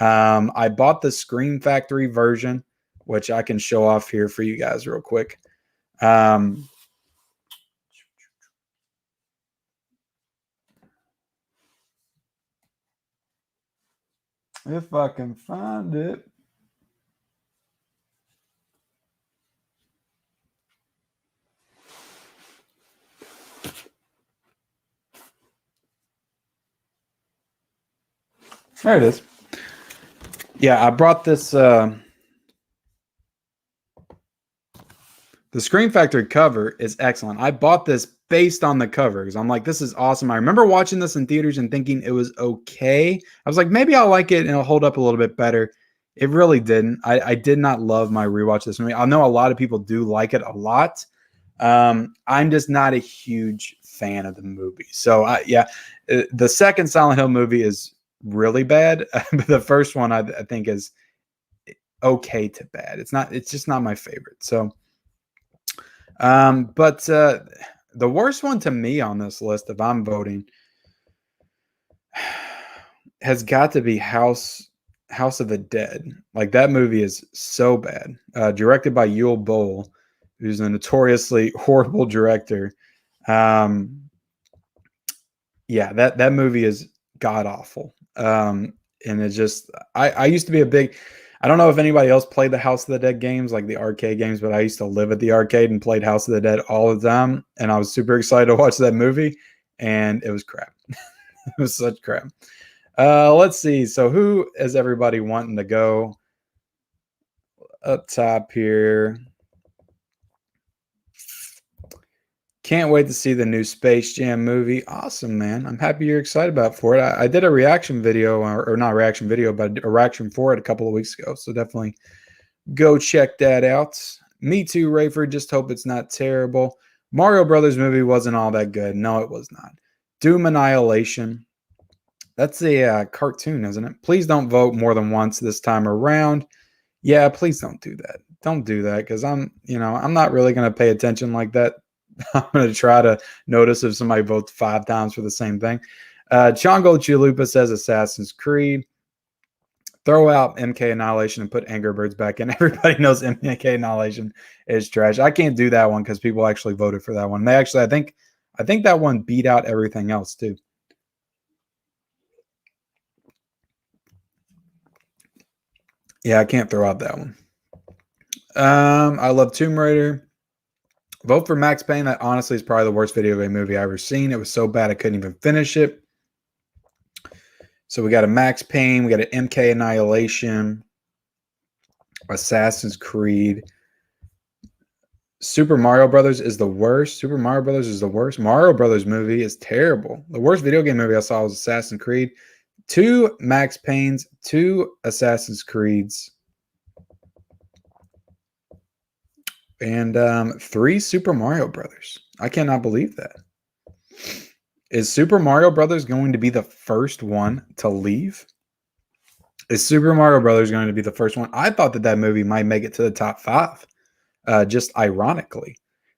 I bought the Scream Factory version, which I can show off here for you guys real quick. If I can find it. There it is. Yeah, I brought this. The Scream Factory cover is excellent. I bought this based on the cover because I'm like, this is awesome. I remember watching this in theaters and thinking it was okay. I was like, maybe I'll like it and it'll hold up a little bit better. It really didn't. I did not love my rewatch of this movie. I know a lot of people do like it a lot. I'm just not a huge fan of the movie. So the second Silent Hill movie is really bad. But the first one I think is okay to bad. It's just not my favorite. So, but the worst one to me on this list, if I'm voting, has got to be House of the Dead. Like that movie is so bad. Directed by Yul Boll, who's a notoriously horrible director. Yeah, that movie is god awful. And it just I used to be a big. I don't know if anybody else played the House of the Dead games, like the arcade games, but I used to live at the arcade and played House of the Dead all the time. And I was super excited to watch that movie, and it was crap. It was such crap. Let's see. So who is everybody wanting to go up top here? Can't wait to see the new Space Jam movie. Awesome, man. I'm happy you're excited about for it. I did a reaction video, or not a reaction video, but a reaction for it a couple of weeks ago. So definitely go check that out. Me too, Rayford. Just hope it's not terrible. Mario Brothers movie wasn't all that good. No, it was not. Doom Annihilation. That's a cartoon, isn't it? Please don't vote more than once this time around. Yeah, please don't do that. Don't do that because I'm not really going to pay attention like that. I'm going to try to notice if somebody votes 5 times for the same thing. Chongo Chalupa says Assassin's Creed. Throw out MK Annihilation and put Angry Birds back in. Everybody knows MK Annihilation is trash. I can't do that one because people actually voted for that one. They actually, I think that one beat out everything else too. Yeah, I can't throw out that one. I love Tomb Raider. Vote for Max Payne. That honestly is probably the worst video game movie I've ever seen. It was so bad I couldn't even finish it. So we got a Max Payne. We got an MK Annihilation. Assassin's Creed. Super Mario Brothers is the worst. Super Mario Brothers is the worst. Mario Brothers movie is terrible. The worst video game movie I saw was Assassin's Creed. 2 Max Paynes. 2 Assassin's Creeds. And 3 Super Mario Brothers. I cannot believe that. Is Super Mario Brothers going to be the first one to leave? Is Super Mario Brothers going to be the first one? I thought that movie might make it to the top 5, just ironically.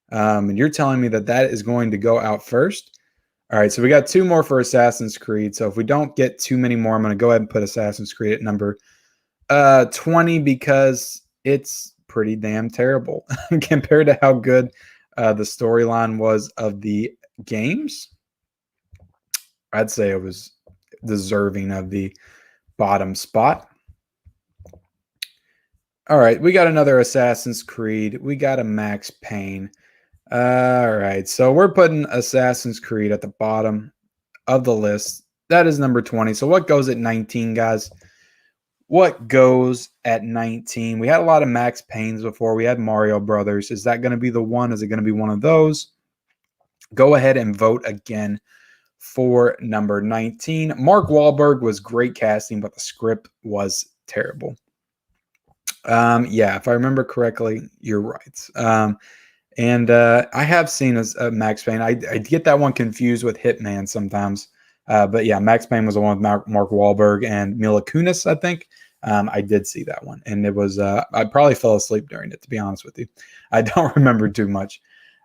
And you're telling me that is going to go out first? All right, so we got 2 more for Assassin's Creed. So if we don't get too many more, I'm going to go ahead and put Assassin's Creed at number 20 because it's pretty damn terrible compared to how good the storyline was of the games. I'd say it was deserving of the bottom spot. All right, we got another Assassin's Creed. We got a Max Payne. All right, so we're putting Assassin's Creed at the bottom of the list. That is number 20. So what goes at 19, guys? What goes at 19? We had a lot of Max Paynes before. We had Mario Brothers. Is that going to be the one? Is it going to be one of those? Go ahead and vote again for number 19. Mark Wahlberg was great casting, but the script was terrible. Yeah, if I remember correctly, you're right. And I have seen a Max Payne. I get that one confused with Hitman sometimes. But yeah, Max Payne was the one with Mark Wahlberg and Mila Kunis, I think. I did see that one. And it was, I probably fell asleep during it, to be honest with you. I don't remember too much.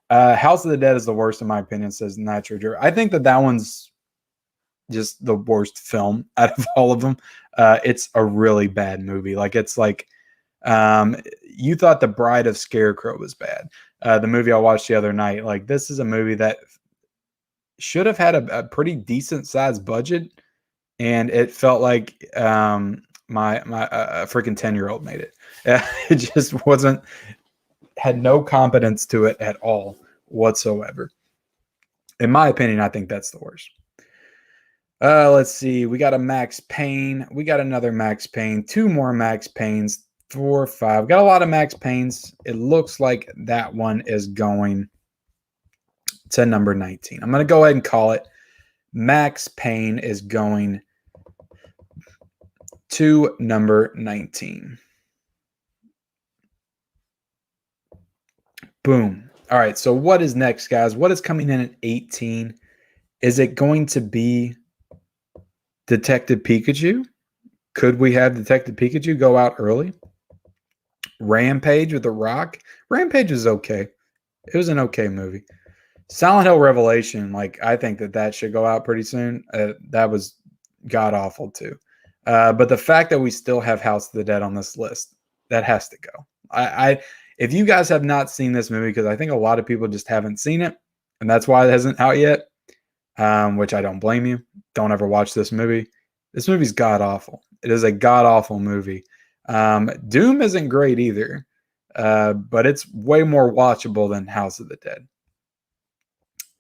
House of the Dead is the worst, in my opinion, says Nitro Drew. I think that one's just the worst film out of all of them. It's a really bad movie. Like, it's like, you thought The Bride of Scarecrow was bad. The movie I watched the other night, like, this is a movie that should have had a pretty decent sized budget, and it felt like my freaking 10-year-old made it. It just had no competence to it at all whatsoever. In my opinion, I think that's the worst. Let's see. We got a Max Payne. We got another Max Payne. 2 more Max Paynes. 4, 5. Got a lot of Max Paynes. It looks like that one is going to number 19. I'm going to go ahead and call it. Max Payne is going to number 19. Boom. All right. So what is next, guys? What is coming in at 18? Is it going to be Detective Pikachu? Could we have Detective Pikachu go out early? Rampage with The Rock? Rampage was okay. It was an okay movie. Silent Hill Revelation, like, I think that should go out pretty soon. That was god-awful too. But the fact that we still have House of the Dead on this list, that has to go. If you guys have not seen this movie, because I think a lot of people just haven't seen it, and that's why it hasn't out yet, which I don't blame you. Don't ever watch this movie. This movie's god-awful. It is a god-awful movie. Doom isn't great either, but it's way more watchable than House of the Dead.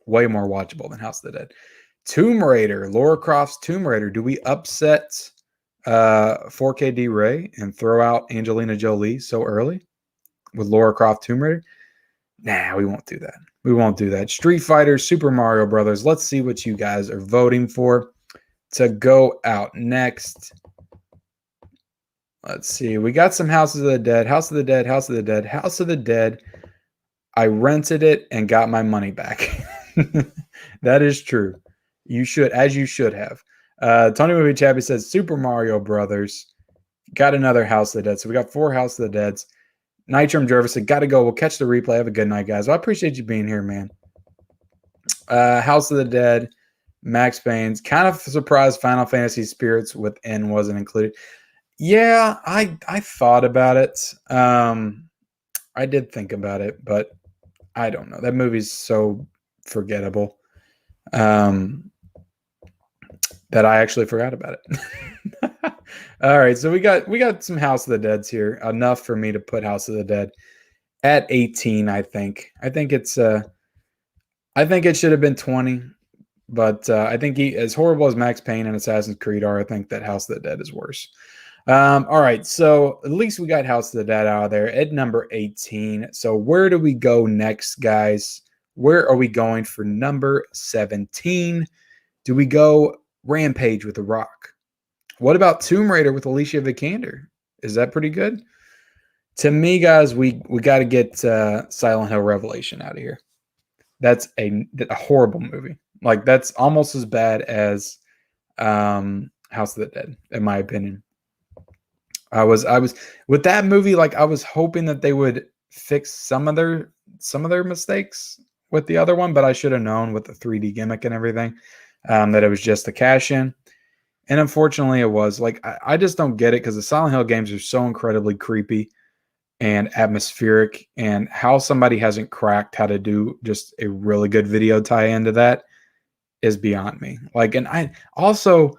Way more watchable than House of the Dead. Tomb Raider, Lara Croft's Tomb Raider. Do we upset 4K D-Ray and throw out Angelina Jolie so early with Lara Croft Tomb Raider? Nah, we won't do that. We won't do that. Street Fighter, Super Mario Brothers. Let's see what you guys are voting for to go out next. Let's see. We got some Houses of the Dead. House of the Dead. House of the Dead. House of the Dead. I rented it and got my money back. That is true. You should, as you should have. Tony Movie Chappie says Super Mario Brothers. Got another House of the Dead. So we got 4 House of the Deads. Nitram Jervis said, got to go. We'll catch the replay. Have a good night, guys. Well, I appreciate you being here, man. House of the Dead, Max Payne's. Kind of surprised Final Fantasy Spirits Within wasn't included. Yeah, I thought about it. I did think about it, but I don't know. That movie's so forgettable that I actually forgot about it. All right, so we got some House of the Deads here. Enough for me to put House of the Dead at 18, I think. I think it should have been 20, but I think as horrible as Max Payne and Assassin's Creed are, I think that House of the Dead is worse. All right, so at least we got House of the Dead out of there at number 18. So where do we go next, guys? Where are we going for number 17? Do we go Rampage with The Rock? What about Tomb Raider with Alicia Vikander? Is that pretty good? To me, guys, we got to get Silent Hill Revelation out of here. That's a horrible movie. Like, that's almost as bad as House of the Dead, in my opinion. I was with that movie, like, I was hoping that they would fix some of their mistakes with the other one, but I should have known with the 3D gimmick and everything that it was just a cash in. And unfortunately it was. Like, I just don't get it, because the Silent Hill games are so incredibly creepy and atmospheric, and how somebody hasn't cracked how to do just a really good video tie-in to that is beyond me. Like, and I also,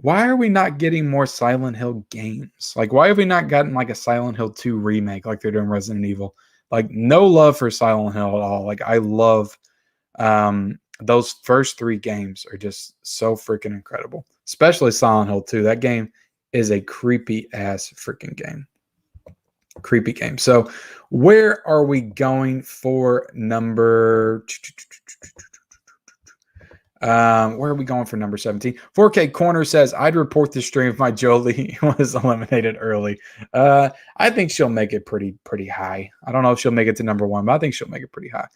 why are we not getting more Silent Hill games? Like, why have we not gotten like a Silent Hill 2 remake like they're doing Resident Evil? Like, no love for Silent Hill at all. Like, I love those first 3 games are just so freaking incredible, especially Silent Hill 2. That game is a creepy ass freaking game. Creepy game. So where are we going for number where are we going for number 17? 4K Corner says, I'd report the stream if my Jolie was eliminated early. I think she'll make it pretty high. I don't know if she'll make it to number 1, but I think she'll make it pretty high.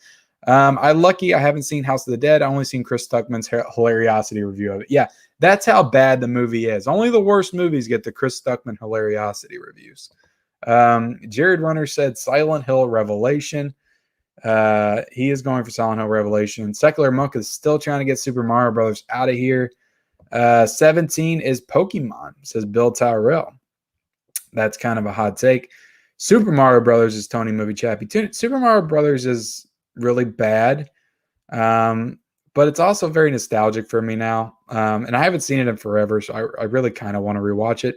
I haven't seen House of the Dead. I only seen Chris Stuckman's hilariosity review of it. Yeah, that's how bad the movie is. Only the worst movies get the Chris Stuckman hilariosity reviews. Jared Runner said Silent Hill Revelation. He is going for Silent Hill Revelation. Secular Monk is still trying to get Super Mario Brothers out of here. 17 is Pokemon, says Bill Tyrell. That's kind of a hot take. Super Mario Brothers is Tony Movie Chappie. Super Mario Brothers is really bad, but it's also very nostalgic for me now. And I haven't seen it in forever, so I really kind of want to rewatch it.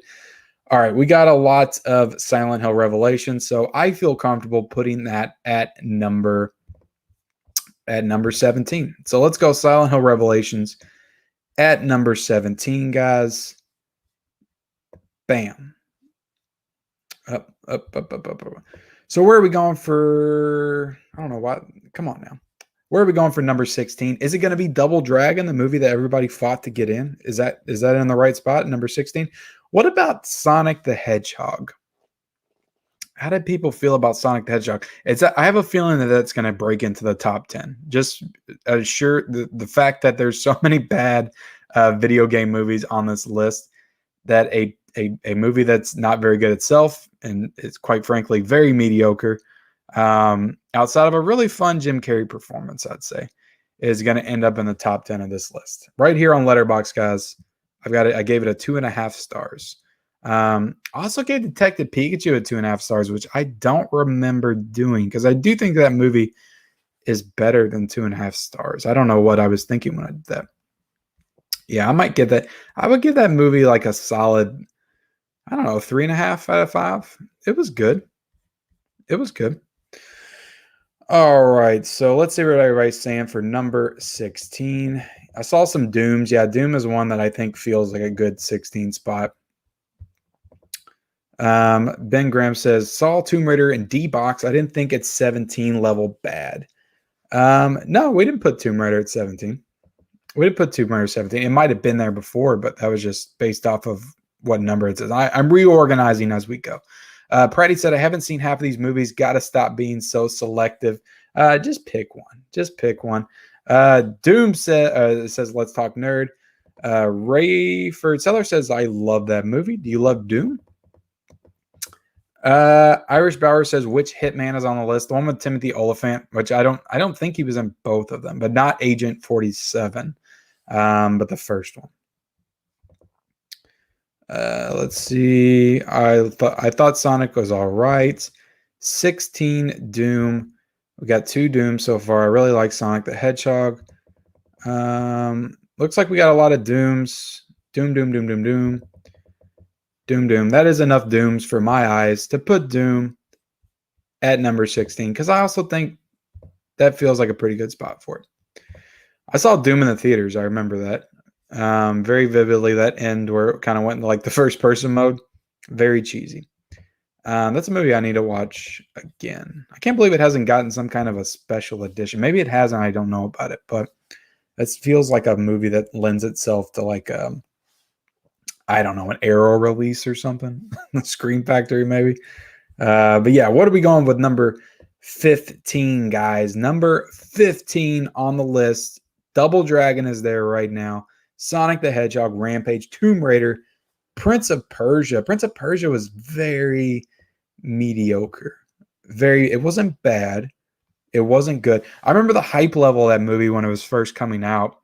All right, we got a lot of Silent Hill Revelations, so I feel comfortable putting that at number 17. So let's go Silent Hill Revelations at number 17, guys. Bam. Up. So where are we going for? I don't know what. Come on now. Where are we going for number 16? Is it going to be Double Dragon, the movie that everybody fought to get in? Is that in the right spot, number 16? What about Sonic the Hedgehog? How did people feel about Sonic the Hedgehog? I have a feeling that that's going to break into the top 10. Just sure the fact that there's so many bad video game movies on this list, that a movie that's not very good itself and it's quite frankly very mediocre, outside of a really fun Jim Carrey performance, I'd say, is going to end up in the top 10 of this list. Right here on Letterboxd, guys, I gave it a 2.5 stars. I also gave Detective Pikachu a 2.5 stars, which I don't remember doing because I do think that movie is better than 2.5 stars. I don't know what I was thinking when I did that. Yeah, I might get that. I would give that movie like a solid, I don't know, 3.5 out of 5. It was good. It was good. All right, so let's see what everybody's saying for number 16. I saw some Dooms. Yeah, Doom is one that I think feels like a good 16 spot. Ben Graham says, saw Tomb Raider in D-Box. I didn't think it's 17 level bad. No, we didn't put Tomb Raider at 17. We didn't put Tomb Raider 17. It might have been there before, but that was just based off of what number it says. I'm reorganizing as we go. Pratty said, I haven't seen half of these movies. Got to stop being so selective. Just pick one. Just pick one. Doom says, let's talk nerd. Rayford Seller says, I love that movie. Do you love Doom? Irish Bauer says, which Hitman is on the list? The one with Timothy Olyphant, which I don't think he was in both of them, but not Agent 47, but the first one. Let's see. I thought Sonic was all right. 16 Doom. We got 2 Doom so far. I really like Sonic the Hedgehog. Looks like we got a lot of Dooms. Doom. That is enough Dooms for my eyes to put Doom at number 16, because I also think that feels like a pretty good spot for it. I saw Doom in the theaters. I remember that very vividly. That end where it kind of went into like the first person mode. Very cheesy. That's a movie I need to watch again. I can't believe it hasn't gotten some kind of a special edition. Maybe it has and I don't know about it, but it feels like a movie that lends itself to like I don't know, an Arrow release or something. Screen Factory, maybe. But yeah, what are we going with number 15, guys? Number 15 on the list. Double Dragon is there right now. Sonic the Hedgehog, Rampage, Tomb Raider, Prince of Persia. Prince of Persia was very mediocre. It wasn't bad. It wasn't good. I remember the hype level of that movie when it was first coming out.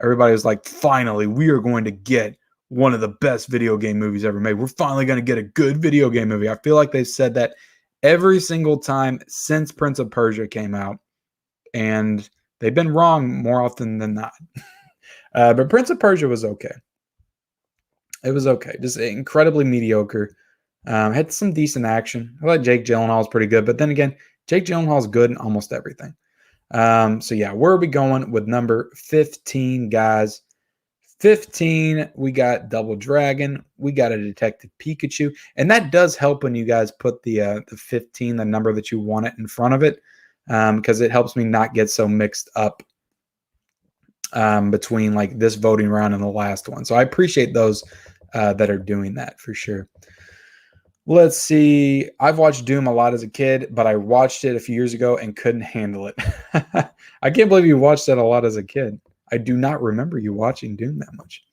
Everybody was like, finally, we are going to get one of the best video game movies ever made. We're finally going to get a good video game movie. I feel like they've said that every single time since Prince of Persia came out, and they've been wrong more often than not. But Prince of Persia was okay. It was okay. Just incredibly mediocre. Had some decent action. I thought Jake Gyllenhaal was pretty good, but then again, Jake Gyllenhaal is good in almost everything. So yeah, where are we going with number 15, guys? 15, we got Double Dragon. We got a Detective Pikachu. And that does help when you guys put the 15, the number that you want it in front of it, because it helps me not get so mixed up between like this voting round and the last one. So I appreciate those that are doing that for sure. Let's see. I've watched Doom a lot as a kid, but I watched it a few years ago and couldn't handle it. I can't believe you watched that a lot as a kid. I do not remember you watching Doom that much.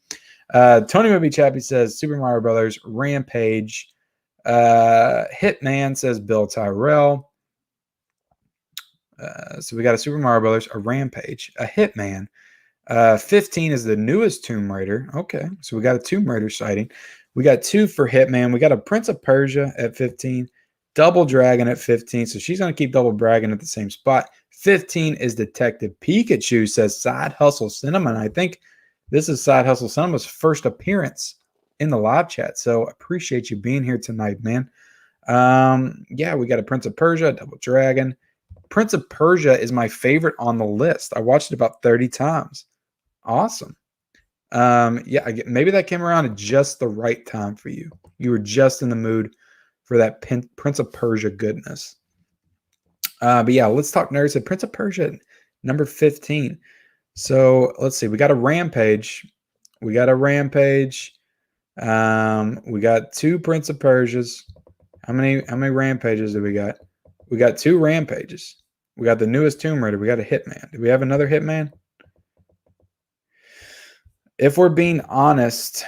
Tony Movie Chappie says Super Mario Brothers, Rampage. Hitman says Bill Tyrell. So we got a Super Mario Brothers, a Rampage, a Hitman. 15 is the newest Tomb Raider. Okay, so we got a Tomb Raider sighting. We got 2 for Hitman. We got a Prince of Persia at 15. Double Dragon at 15. So she's going to keep Double Dragon at the same spot. 15 is Detective Pikachu, says Side Hustle Cinema. And I think this is Side Hustle Cinema's first appearance in the live chat. So appreciate you being here tonight, man. Yeah, we got a Prince of Persia, Double Dragon. Prince of Persia is my favorite on the list. I watched it about 30 times. Awesome. Yeah, maybe that came around at just the right time for you. You were just in the mood for that Prince of Persia goodness. But yeah, let's talk nerds. So Prince of Persia, number 15. So let's see. We got a Rampage. We got two Prince of Persias. How many Rampages do we got? We got 2 Rampages. We got the newest Tomb Raider. We got a Hitman. Do we have another Hitman? If we're being honest,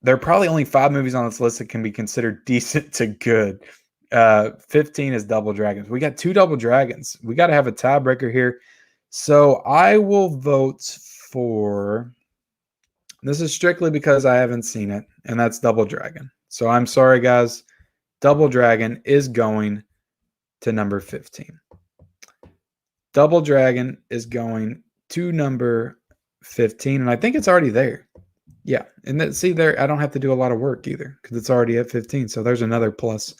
there are probably only 5 movies on this list that can be considered decent to good. 15 is Double Dragons. We got 2 Double Dragons. We got to have a tiebreaker here. So I will vote for, this is strictly because I haven't seen it, and that's Double Dragon. So I'm sorry, guys. Double Dragon is going to number 15. Double Dragon is going to number 15, and I think it's already there. Yeah, and see there, I don't have to do a lot of work either because it's already at 15. So there's another plus.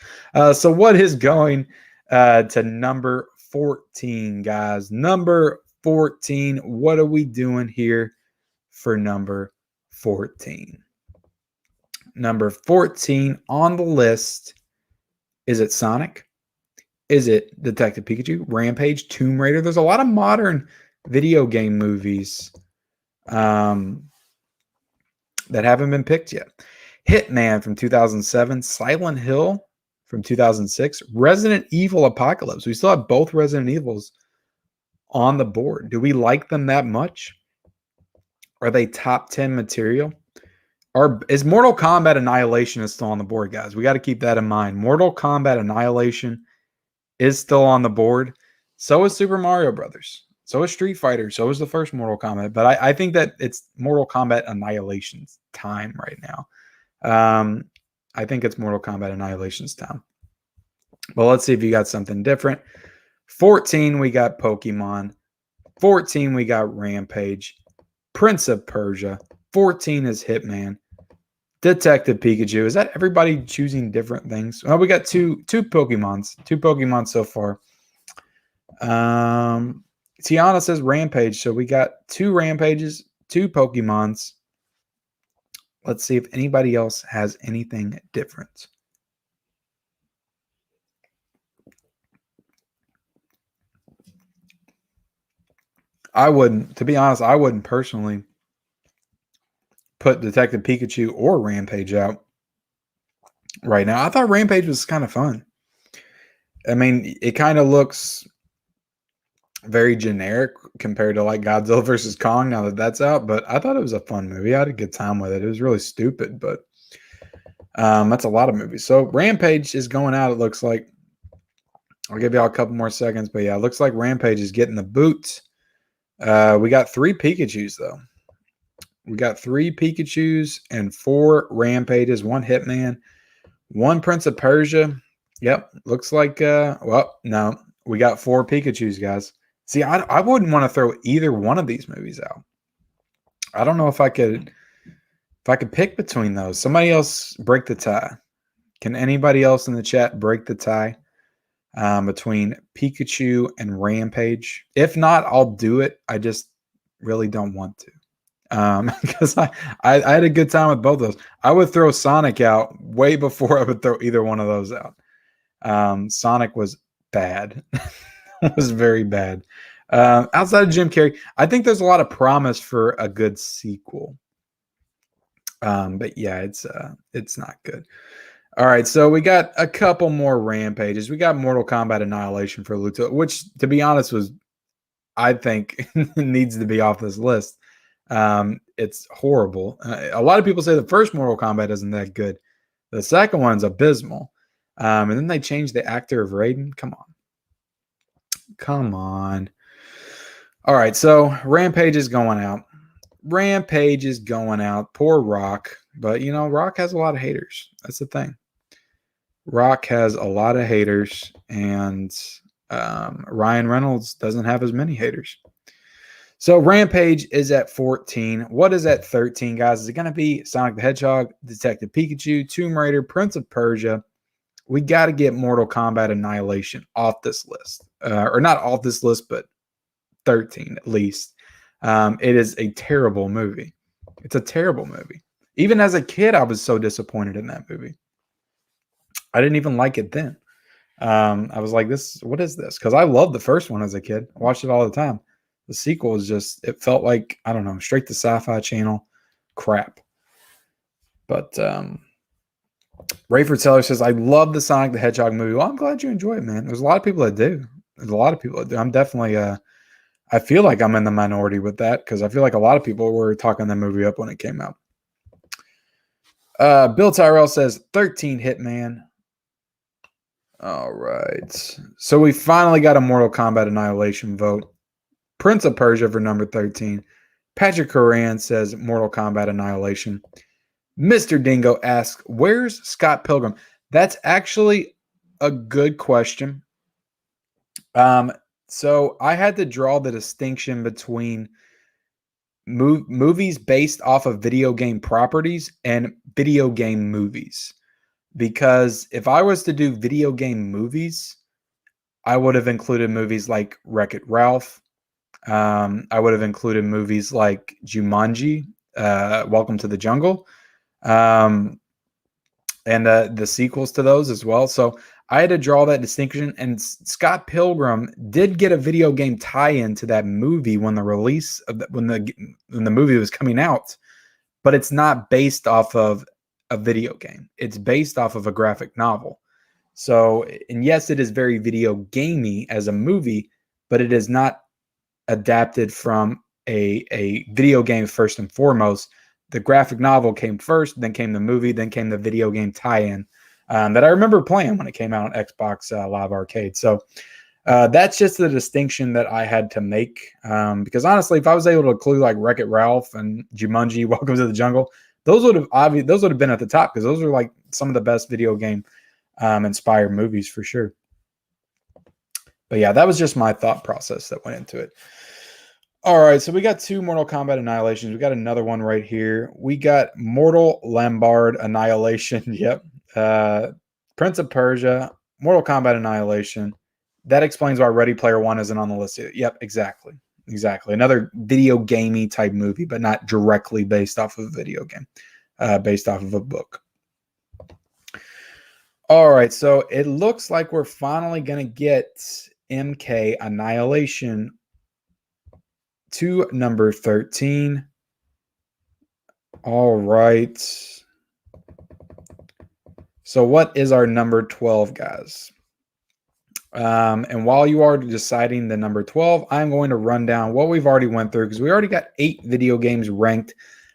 So what is going to number 14, guys? Number 14. What are we doing here for number 14? Number 14 on the list. Is it Sonic? Is it Detective Pikachu? Rampage? Tomb Raider? There's a lot of modern video game movies that haven't been picked yet. Hitman from 2007, Silent Hill from 2006, Resident Evil Apocalypse. We still have both Resident Evils on the board. Do we like them that much? Are they top 10 material? Is Mortal Kombat Annihilation is still on the board, guys? We got to keep that in mind. Mortal Kombat Annihilation is still on the board. So is Super Mario Brothers. So is Street Fighter. So is the first Mortal Kombat. But I think that it's Mortal Kombat Annihilation's time right now. I think it's Mortal Kombat Annihilation's time. But let's see if you got something different. 14, we got Pokemon. 14, we got Rampage. Prince of Persia. 14 is Hitman. Detective Pikachu. Is that everybody choosing different things? Well, we got two Pokemons. 2 Pokemon so far. Tiana says Rampage. So we got 2 Rampages, 2 Pokemons. Let's see if anybody else has anything different. To be honest, I wouldn't personally put Detective Pikachu or Rampage out right now. I thought Rampage was kind of fun. I mean, it kind of looks very generic compared to like Godzilla versus Kong now that that's out, but I thought it was a fun movie. I had a good time with it. It was really stupid, but that's a lot of movies. So Rampage is going out, it looks like. I'll give y'all a couple more seconds, but yeah, it looks like Rampage is getting the boot. We got 3 Pikachus, though. We got 3 Pikachus and 4 Rampages, 1 Hitman, 1 Prince of Persia. Yep, looks like, well, no, we got 4 Pikachus, guys. See, I wouldn't want to throw either one of these movies out. I don't know if I could pick between those. Somebody else break the tie. Can anybody else in the chat break the tie between Pikachu and Rampage? If not, I'll do it. I just really don't want to. Because I had a good time with both of those. I would throw Sonic out way before I would throw either one of those out. Sonic was bad. It was very bad. Outside of Jim Carrey, I think there's a lot of promise for a good sequel. But yeah, it's not good. All right, so we got a couple more Rampages. We got Mortal Kombat Annihilation for Luto, which, to be honest, I think needs to be off this list. It's horrible. A lot of people say the first Mortal Kombat isn't that good. The second one's abysmal. And then they changed the actor of Raiden. Come on. All right, so Rampage is going out. Poor Rock. But, Rock has a lot of haters. That's the thing. Rock has a lot of haters, and Ryan Reynolds doesn't have as many haters. So Rampage is at 14. What is at 13, guys? Is it going to be Sonic the Hedgehog, Detective Pikachu, Tomb Raider, Prince of Persia? We got to get Mortal Kombat Annihilation off this list. Or not off this list, but 13 at least. It is a terrible movie. It's a terrible movie. Even as a kid, I was so disappointed in that movie. I didn't even like it then. I was like, what is this? Because I loved the first one as a kid. I watched it all the time. The sequel is just, it felt like, I don't know, straight to Sci-Fi Channel crap. But Rayford Teller says, I love the Sonic the Hedgehog movie. Well, I'm glad you enjoy it, man. There's a lot of people that do. There's a lot of people that do. I'm definitely, I feel like I'm in the minority with that because I feel like a lot of people were talking that movie up when it came out. Bill Tyrell says, 13 Hitman. All right. So we finally got a Mortal Kombat Annihilation vote. Prince of Persia for number 13. Patrick Coran says Mortal Kombat Annihilation. Mr. Dingo asks, where's Scott Pilgrim? That's actually a good question. So I had to draw the distinction between movies based off of video game properties and video game movies. Because if I was to do video game movies, I would have included movies like Wreck-It Ralph. I would have included movies like Jumanji, Welcome to the Jungle, and the sequels to those as well. So I had to draw that distinction. And Scott Pilgrim did get a video game tie-in to that movie when the release of when the movie was coming out, but it's not based off of a video game. It's based off of a graphic novel. So, and yes, it is very video gamey as a movie, but it is not adapted from a video game first and foremost. The graphic novel came first, then came the movie, then came the video game tie-in that I remember playing when it came out on Xbox Live Arcade. So that's just the distinction that I had to make. Because honestly, if I was able to include like Wreck-It Ralph and Jumanji, Welcome to the Jungle, those would have been at the top because those are like some of the best video game inspired movies for sure. But yeah, that was just my thought process that went into it. All right, so we got 2 Mortal Kombat Annihilations. We got another one right here. We got Mortal Lombard Annihilation. Yep. Prince of Persia, Mortal Kombat Annihilation. That explains why Ready Player One isn't on the list. Yep, exactly. Exactly. Another video gamey type movie, but not directly based off of a video game, based off of a book. All right, so it looks like we're finally going to get MK Annihilation to number 13. All right. So what is our number 12, guys? And while you are deciding the number 12, I'm going to run down what we've already went through because we already got 8 video games ranked.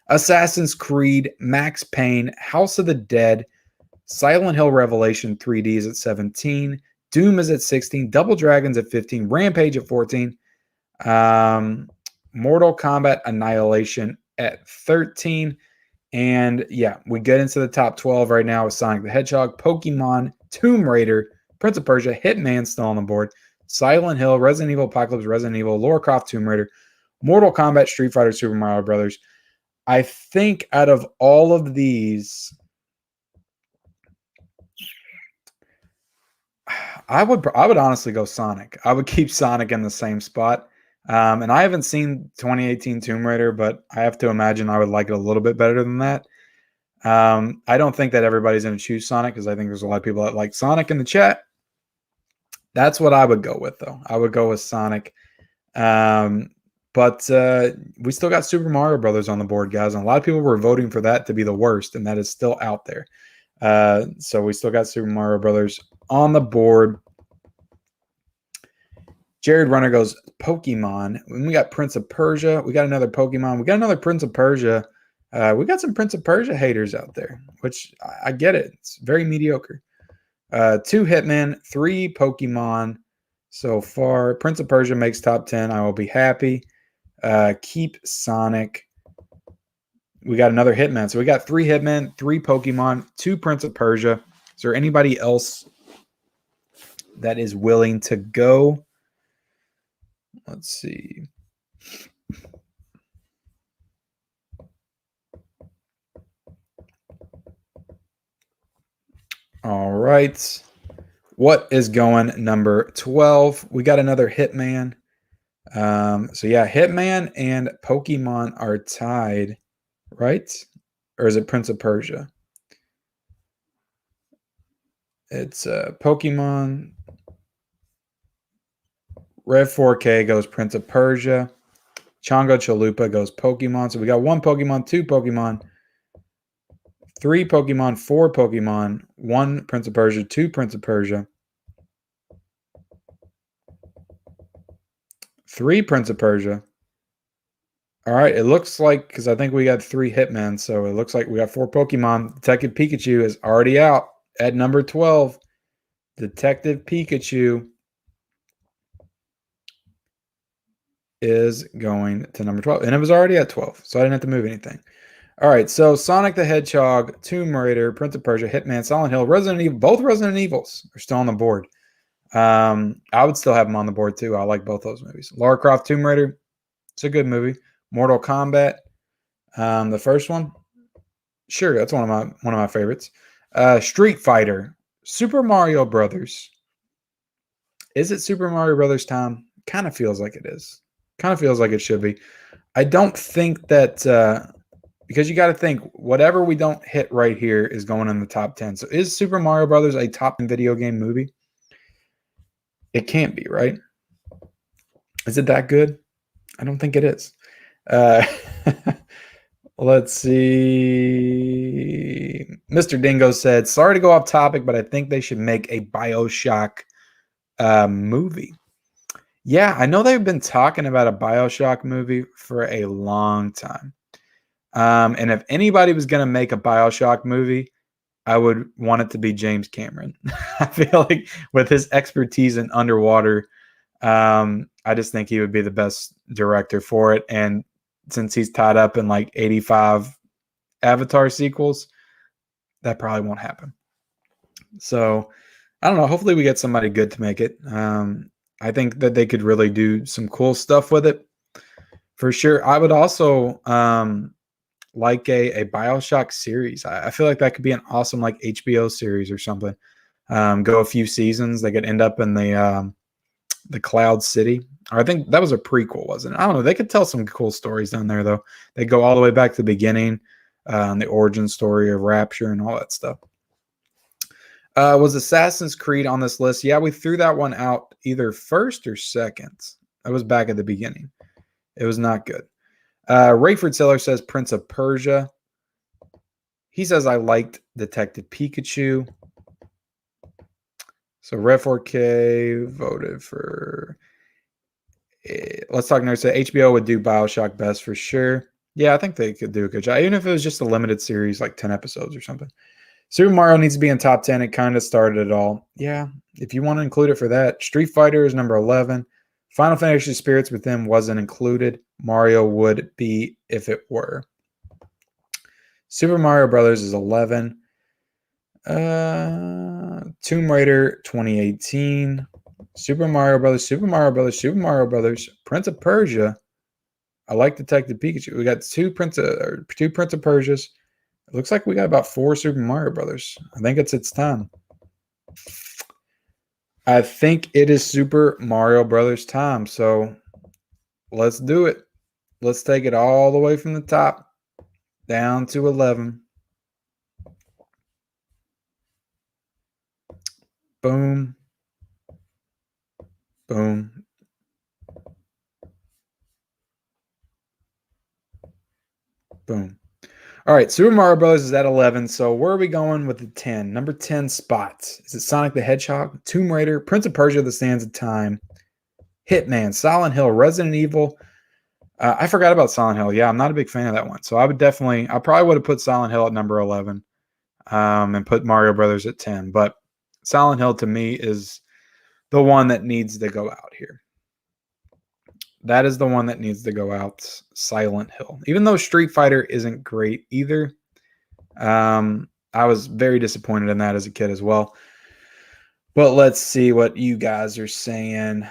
Assassin's Creed, Max Payne, House of the Dead, Silent Hill Revelation 3D is at 17. Doom is at 16. Double Dragons at 15. Rampage at 14. Mortal Kombat Annihilation at 13. And yeah, we get into the top 12 right now with Sonic the Hedgehog, Pokemon, Tomb Raider, Prince of Persia, Hitman still on the board, Silent Hill, Resident Evil Apocalypse, Resident Evil, Lara Croft, Tomb Raider, Mortal Kombat, Street Fighter, Super Mario Brothers. I think out of all of these, I would honestly go Sonic. I would keep Sonic in the same spot. And I haven't seen 2018 Tomb Raider, but I have to imagine I would like it a little bit better than that. I don't think that everybody's going to choose Sonic because I think there's a lot of people that like Sonic in the chat. That's what I would go with, though. I would go with Sonic. But we still got Super Mario Brothers on the board, guys. And a lot of people were voting for that to be the worst, and that is still out there. So we still got Super Mario Brothers on the board. Jared Runner goes Pokemon. We got Prince of Persia. We got another Pokemon. We got another Prince of Persia. We got some Prince of Persia haters out there, which I get it. It's very mediocre. 2 Hitman, 3 Pokemon so far. Prince of Persia makes top 10. I will be happy. Keep Sonic. We got another Hitman. So we got 3 Hitman, 3 Pokemon, 2 Prince of Persia. Is there anybody else that is willing to go? Let's see. All right. What is going number 12? We got another Hitman. So yeah, Hitman and Pokemon are tied, right? Or is it Prince of Persia? It's Pokemon. Red 4K goes Prince of Persia. Chongo Chalupa goes Pokemon. So we got 1 Pokemon, 2 Pokemon, 3 Pokemon, 4 Pokemon, 1 Prince of Persia, 2 Prince of Persia, 3 Prince of Persia. All right, it looks like, because I think we got 3 Hitmen, so it looks like we got 4 Pokemon. Detective Pikachu is already out at number 12. Detective Pikachu is going to number 12. And it was already at 12, so I didn't have to move anything. All right, so Sonic the Hedgehog, Tomb Raider, Prince of Persia, Hitman, Silent Hill, Resident Evil, both Resident Evils are still on the board. I would still have them on the board too. I like both those movies. Lara Croft, Tomb Raider, it's a good movie. Mortal Kombat, the first one, sure, that's one of my favorites. Street Fighter, Super Mario Brothers. Is it Super Mario Brothers time? Kind of feels like it is. Kind of feels like it should be. I don't think that because you got to think whatever we don't hit right here is going in the top 10. So is Super Mario Brothers a top 10 video game movie? It can't be, right? Is it that good? I don't think it is. Let's see. Mr. Dingo said, sorry to go off topic, but I think they should make a BioShock movie. Yeah, I know they've been talking about a BioShock movie for a long time. And if anybody was going to make a BioShock movie, I would want it to be James Cameron. I feel like with his expertise in underwater, I just think he would be the best director for it. And since he's tied up in like 85 Avatar sequels, that probably won't happen. So I don't know. Hopefully we get somebody good to make it. I think that they could really do some cool stuff with it for sure. I would also like a BioShock series. I feel like that could be an awesome like HBO series or something. Go a few seasons. They could end up in the Cloud City. Or I think that was a prequel, wasn't it? I don't know. They could tell some cool stories down there, though. They go all the way back to the beginning, the origin story of Rapture and all that stuff. Was Assassin's Creed on this list? Yeah, we threw that one out either first or second. That was back at the beginning. It was not good. Rayford Seller says Prince of Persia. He says I liked Detective Pikachu. So Red 4K voted for. Let's Talk Nerd said HBO would do BioShock best for sure. Yeah, I think they could do a good job, even if it was just a limited series, like 10 episodes or something. Super Mario needs to be in top 10. It kind of started it all. Yeah, if you want to include it for that. Street Fighter is number 11. Final Fantasy Spirits Within wasn't included. Mario would be if it were. Super Mario Brothers is 11. Tomb Raider 2018. Super Mario Brothers, Super Mario Brothers, Super Mario Brothers, Prince of Persia. I like Detective Pikachu. We got two Prince of Persias. It looks like we got about 4 Super Mario Brothers. I think it's time. I think it is Super Mario Brothers time. So let's do it. Let's take it all the way from the top down to 11. Boom. Boom. Boom. All right, Super Mario Bros. Is at 11. So where are we going with the 10? Number 10 spots. Is it Sonic the Hedgehog, Tomb Raider, Prince of Persia: The Sands of Time, Hitman, Silent Hill, Resident Evil? I forgot about Silent Hill. Yeah, I'm not a big fan of that one. So I probably would have put Silent Hill at number 11 and put Mario Brothers at 10. But Silent Hill to me is the one that needs to go out here. That is the one that needs to go out, Silent Hill. Even though Street Fighter isn't great either, I was very disappointed in that as a kid as well. But let's see what you guys are saying.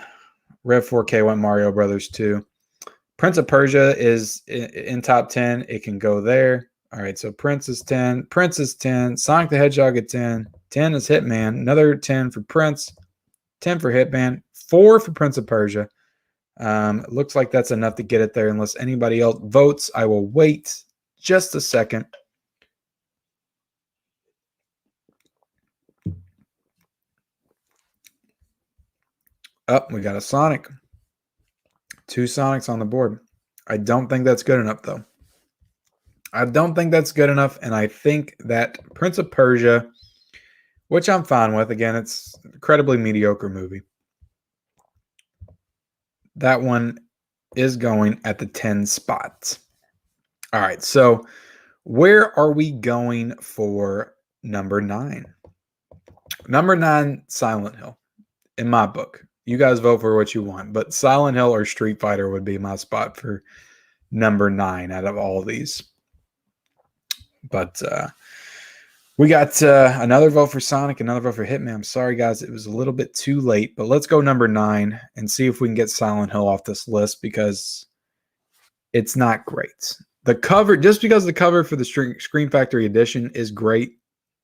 Rev 4K went Mario Brothers 2. Prince of Persia is in top 10. It can go there. All right, so Prince is 10. Prince is 10. Sonic the Hedgehog at 10. 10 is Hitman. Another 10 for Prince. 10 for Hitman. 4 for Prince of Persia. It looks like that's enough to get it there unless anybody else votes. I will wait just a second. We got a Sonic. 2 Sonics on the board. I don't think that's good enough, though. I don't think that's good enough, and I think that Prince of Persia, which I'm fine with, again, it's an incredibly mediocre movie. That one is going at the 10 spot. All right, so where are we going for number 9? Number 9, Silent Hill, in my book. You guys vote for what you want, but Silent Hill or Street Fighter would be my spot for number 9 out of all of these. But we got another vote for Sonic, another vote for Hitman. I'm sorry, guys, it was a little bit too late, but let's go number 9 and see if we can get Silent Hill off this list because it's not great. The cover, just because the cover for the Scream Factory edition is great,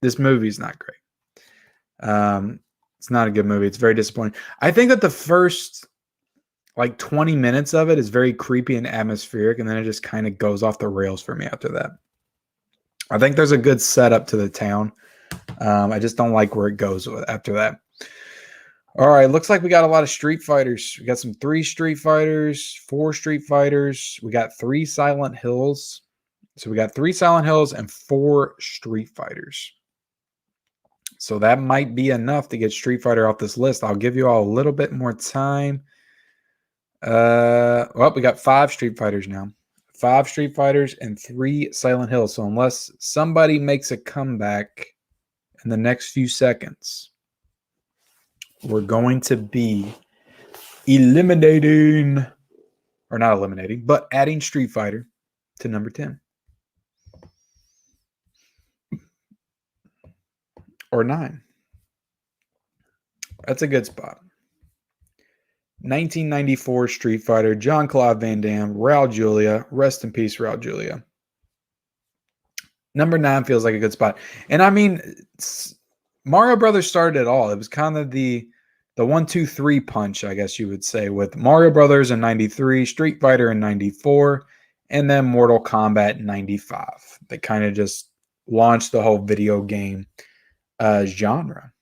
this movie is not great. It's not a good movie. It's very disappointing. I think that the first 20 minutes of it is very creepy and atmospheric, and then it just kind of goes off the rails for me after that. I think there's a good setup to the town. I just don't like where it goes after that. All right, looks like we got a lot of Street Fighters. We got some 3 Street Fighters, 4 Street Fighters. We got 3 Silent Hills. So we got 3 Silent Hills and 4 Street Fighters. So that might be enough to get Street Fighter off this list. I'll give you all a little bit more time. Well, we got 5 Street Fighters now. 5 Street Fighters and 3 Silent Hills. So unless somebody makes a comeback in the next few seconds, we're going to be eliminating, or not eliminating, but adding Street Fighter to number 10. Or 9. That's a good spot. 1994 Street Fighter, Jean-Claude Van Damme, Raul Julia. Rest in peace, Raul Julia. Number 9 feels like a good spot. And I mean, Mario Brothers started it all. It was kind of the 1, 2, 3 punch, I guess you would say, with Mario Brothers in 93, Street Fighter in 94, and then Mortal Kombat in 95. They kind of just launched the whole video game genre,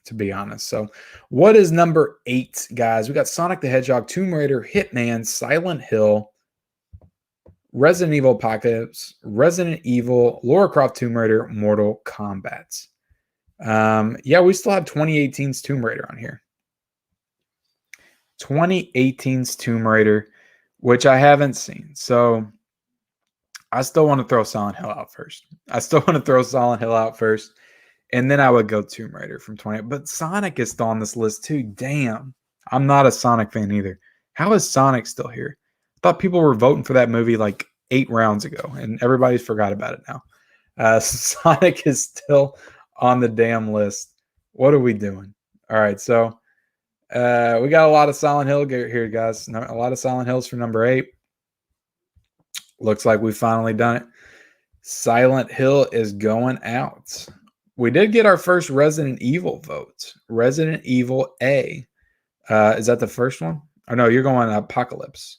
to be honest. So what is number 8, guys? We got Sonic the Hedgehog, Tomb Raider, Hitman, Silent Hill, Resident Evil Apocalypse, Resident Evil, Lara Croft, Tomb Raider, Mortal Kombat. Yeah, we still have 2018's Tomb Raider on here. 2018's Tomb Raider, which I haven't seen. So I still want to throw Silent Hill out first. And then I would go Tomb Raider from 20. But Sonic is still on this list too. Damn. I'm not a Sonic fan either. How is Sonic still here? I thought people were voting for that movie 8 rounds ago, and everybody's forgot about it now. Sonic is still on the damn list. What are we doing? All right, so we got a lot of Silent Hill here, guys. A lot of Silent Hills for number 8. Looks like we've finally done it. Silent Hill is going out. We did get our first Resident Evil vote. Resident Evil A. Is that the first one? Or no, you're going Apocalypse.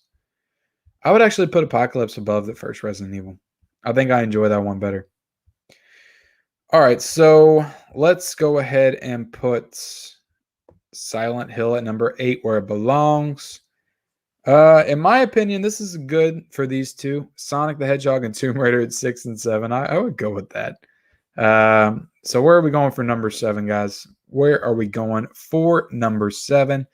I would actually put Apocalypse above the first Resident Evil. I think I enjoy that one better. All right, so let's go ahead and put Silent Hill at number 8 where it belongs. In my opinion, this is good for these two. Sonic the Hedgehog and Tomb Raider at 6 and 7. I would go with that. So where are we going for number 7, guys? Where are we going for number 7?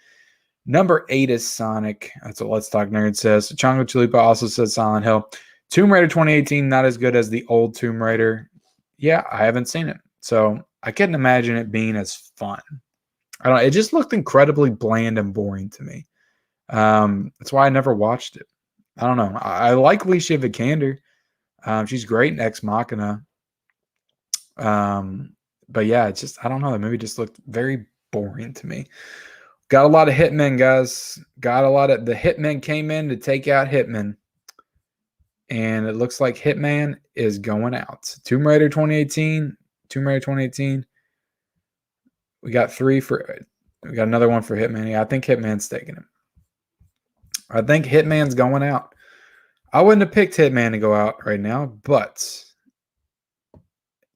Number 8 is Sonic. That's what Let's Talk Nerd says. Chongo Chalupa also says Silent Hill. Tomb Raider 2018, not as good as the old Tomb Raider. Yeah, I haven't seen it. So I couldn't imagine it being as fun. I don't know. It just looked incredibly bland and boring to me. That's why I never watched it. I don't know. I like Alicia Vikander. She's great in Ex Machina. But yeah, it's just, I don't know. The movie just looked very boring to me. Got a lot of Hitmen, guys. The Hitmen came in to take out Hitman. And it looks like Hitman is going out. Tomb Raider 2018. We got another one for Hitman. Yeah, I think Hitman's taking it. I think Hitman's going out. I wouldn't have picked Hitman to go out right now, but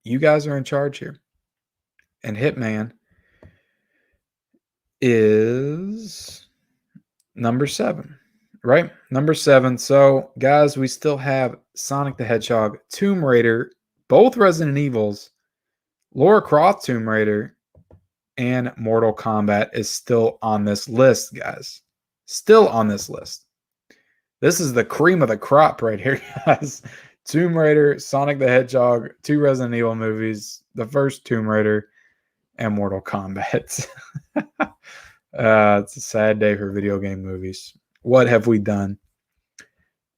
you guys are in charge here. And Hitman is number 7, right? Number 7. So, guys, we still have Sonic the Hedgehog, Tomb Raider, both Resident Evils, Lara Croft Tomb Raider, and Mortal Kombat is still on this list, guys. Still on this list. This is the cream of the crop right here, guys. Tomb Raider, Sonic the Hedgehog, 2 Resident Evil movies, the first Tomb Raider, and Mortal Kombat. It's a sad day for video game movies. What have we done?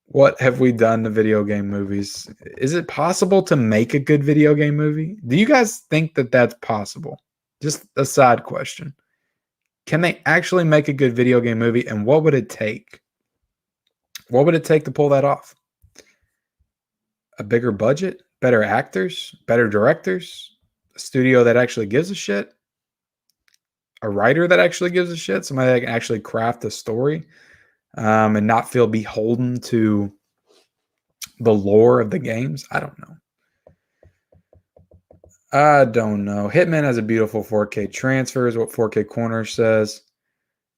What have we done to video game movies? Is it possible to make a good video game movie? Do you guys think that that's possible? Just a side question. Can they actually make a good video game movie, and what would it take? What would it take to pull that off? A bigger budget? Better actors? Better directors? A studio that actually gives a shit? A writer that actually gives a shit? Somebody that can actually craft a story and not feel beholden to the lore of the games? I don't know. Hitman has a beautiful 4K transfer is what 4K Corner says.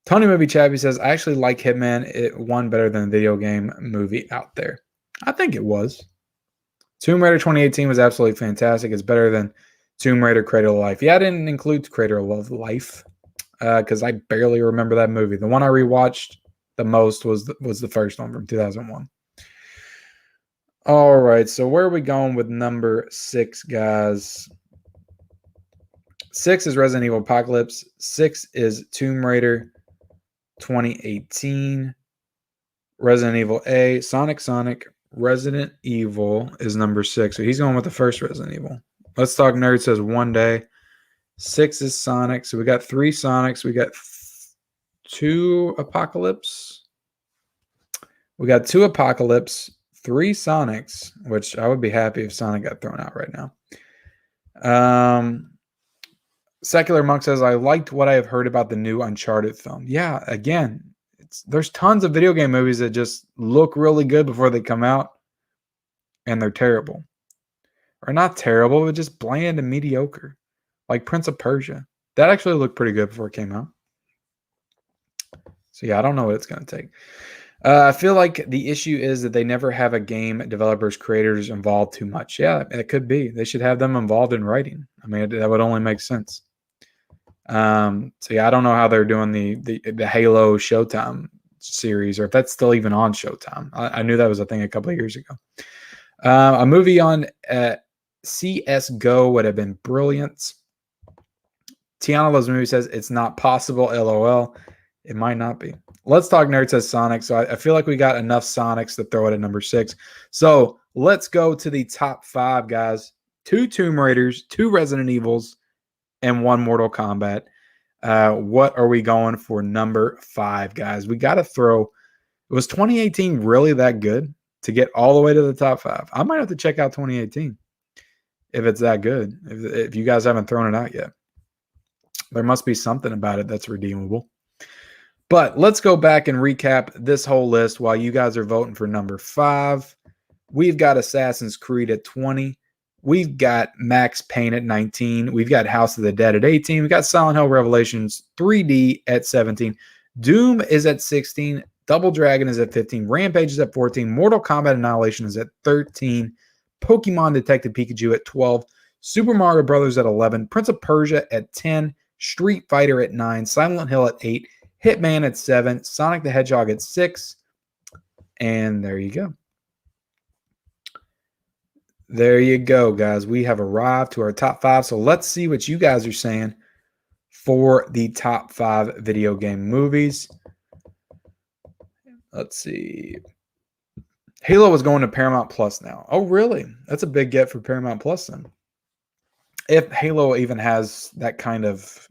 Tony Movie Chappie says, I actually like Hitman. It won better than the video game movie out there. I think it was. Tomb Raider 2018 was absolutely fantastic. It's better than Tomb Raider Cradle of Life. Yeah, I didn't include Cradle of Life because I barely remember that movie. The one I rewatched the most was the first one from 2001. All right, so where are we going with number 6, guys? 6 is Resident Evil Apocalypse. 6 is Tomb Raider 2018. Resident Evil A. Sonic. Resident Evil is number 6. So he's going with the first Resident Evil. Let's Talk Nerd says one day. 6 is Sonic. So we got 3 Sonics. We got 2 Apocalypse. We got 2 Apocalypse, 3 Sonics, which I would be happy if Sonic got thrown out right now. Secular Monk says, I liked what I have heard about the new Uncharted film. Yeah, again, there's tons of video game movies that just look really good before they come out, and they're terrible. Or not terrible, but just bland and mediocre. Like Prince of Persia. That actually looked pretty good before it came out. So yeah, I don't know what it's going to take. I feel like the issue is that they never have a game developers, creators involved too much. Yeah, it could be. They should have them involved in writing. I mean, that would only make sense. So yeah, I don't know how they're doing the Halo Showtime series, or if that's still even on Showtime. I knew that was a thing a couple of years ago. A movie on CSGO would have been brilliant. Tiana Loves Movie says it's not possible. LOL. It might not be. Let's Talk Nerd says Sonic. So I feel like we got enough Sonics to throw it at number 6. So let's go to the top 5, guys. 2 Tomb Raiders, 2 Resident Evils, and 1 Mortal Kombat. What are we going for number 5, guys? We got to throw. Was 2018 really that good to get all the way to the top 5? I might have to check out 2018 if it's that good. If you guys haven't thrown it out yet, there must be something about it that's redeemable. But let's go back and recap this whole list while you guys are voting for number 5. We've got Assassin's Creed at 20. We've got Max Payne at 19. We've got House of the Dead at 18. We've got Silent Hill Revelations 3D at 17. Doom is at 16. Double Dragon is at 15. Rampage is at 14. Mortal Kombat Annihilation is at 13. Pokemon Detective Pikachu at 12. Super Mario Brothers at 11. Prince of Persia at 10. Street Fighter at 9. Silent Hill at 8. Hitman at 7. Sonic the Hedgehog at 6. And there you go. There you go, guys. We have arrived to our top 5. So let's see what you guys are saying for the top 5 video game movies. Let's see. Halo is going to Paramount Plus now. Oh, really? That's a big get for Paramount Plus then. If Halo even has that kind of,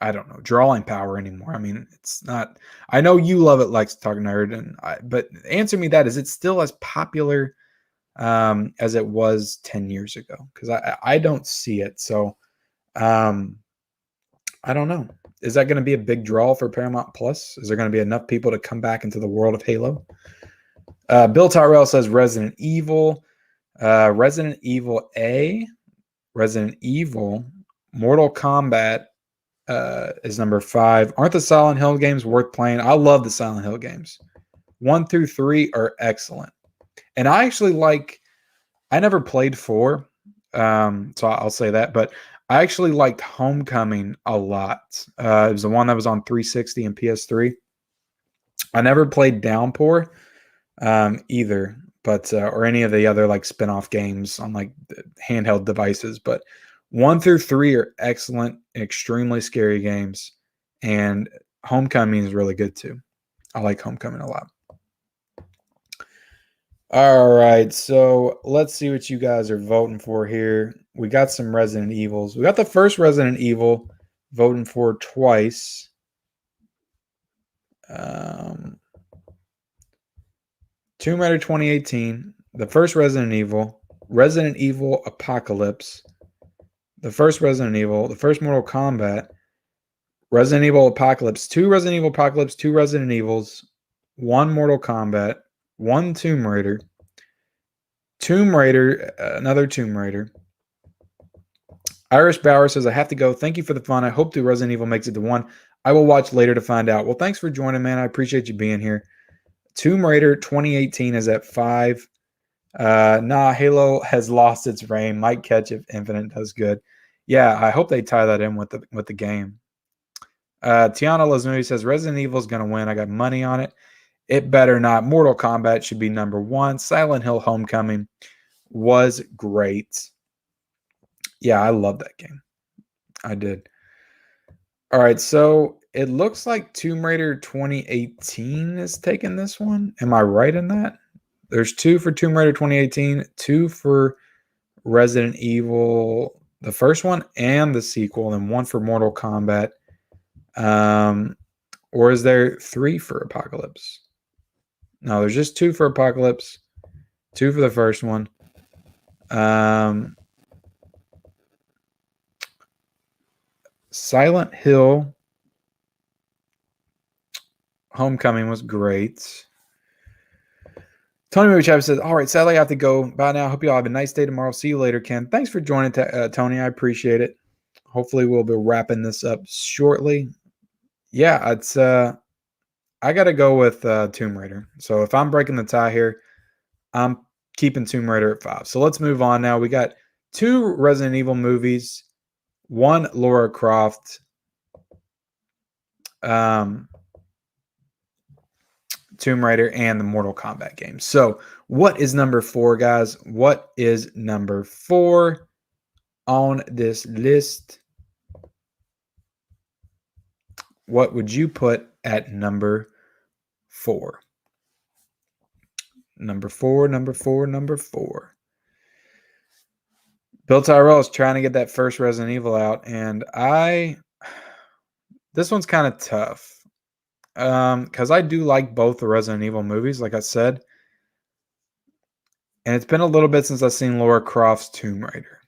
I don't know, drawing power anymore. I mean, it's not. I know you love it, Likes to Talk Nerd, but answer me that: is it still as popular as it was 10 years ago? Because I don't see it. So I don't know. Is that going to be a big draw for Paramount Plus? Is there going to be enough people to come back into the world of Halo? Bill Tyrell says Resident Evil. Resident Evil A. Resident Evil. Mortal Kombat is number 5. Aren't the Silent Hill games worth playing? I love the Silent Hill games. 1 through 3 are excellent. And I actually I never played 4, so I'll say that, but I actually liked Homecoming a lot. It was the one that was on 360 and PS3. I never played Downpour either, but or any of the other like spin-off games on like handheld devices. But 1 through 3 are excellent, extremely scary games, and Homecoming is really good too. I like Homecoming a lot. All right, so let's see what you guys are voting for here. We got some Resident Evils. We got the first Resident Evil voting for twice. Tomb Raider 2018, the first Resident Evil Apocalypse, the first Resident Evil, the first Mortal Kombat, Resident Evil Apocalypse, 2 Resident Evil Apocalypse, 2 Resident Evils, 1 Mortal Kombat, 1 Tomb Raider, another Tomb Raider. Irish Bauer says, I have to go. Thank you for the fun. I hope the Resident Evil makes it to 1. I will watch later to find out. Well, thanks for joining, man. I appreciate you being here. Tomb Raider 2018 is at 5. Halo has lost its reign. Might catch if Infinite does good. Yeah, I hope they tie that in with the game. Tiana Lazuni says, Resident Evil is going to win. I got money on it. It better not. Mortal Kombat should be number 1. Silent Hill Homecoming was great. Yeah, I love that game. I did. All right, so it looks like Tomb Raider 2018 is taking this one. Am I right in that? There's 2 for Tomb Raider 2018, 2 for Resident Evil, the first one and the sequel, and 1 for Mortal Kombat. Or is there 3 for Apocalypse? No, there's just 2 for Apocalypse, 2 for the first one. Silent Hill Homecoming was great. Tony Movie Chap says, all right, sadly I have to go. Bye now. Hope you all have a nice day tomorrow. See you later, Ken. Thanks for joining, Tony. I appreciate it. Hopefully we'll be wrapping this up shortly. Yeah, it's I got to go with Tomb Raider. So if I'm breaking the tie here, I'm keeping Tomb Raider at 5. So let's move on now. We got 2 Resident Evil movies, 1 Lara Croft, Tomb Raider, and the Mortal Kombat game. So what is number 4, guys? What is number 4 on this list? What would you put at number 4? Number 4. Bill Tyrell is trying to get that first Resident Evil out, and this one's kind of tough. Because I do like both the Resident Evil movies, like I said. And it's been a little bit since I've seen Lara Croft's Tomb Raider.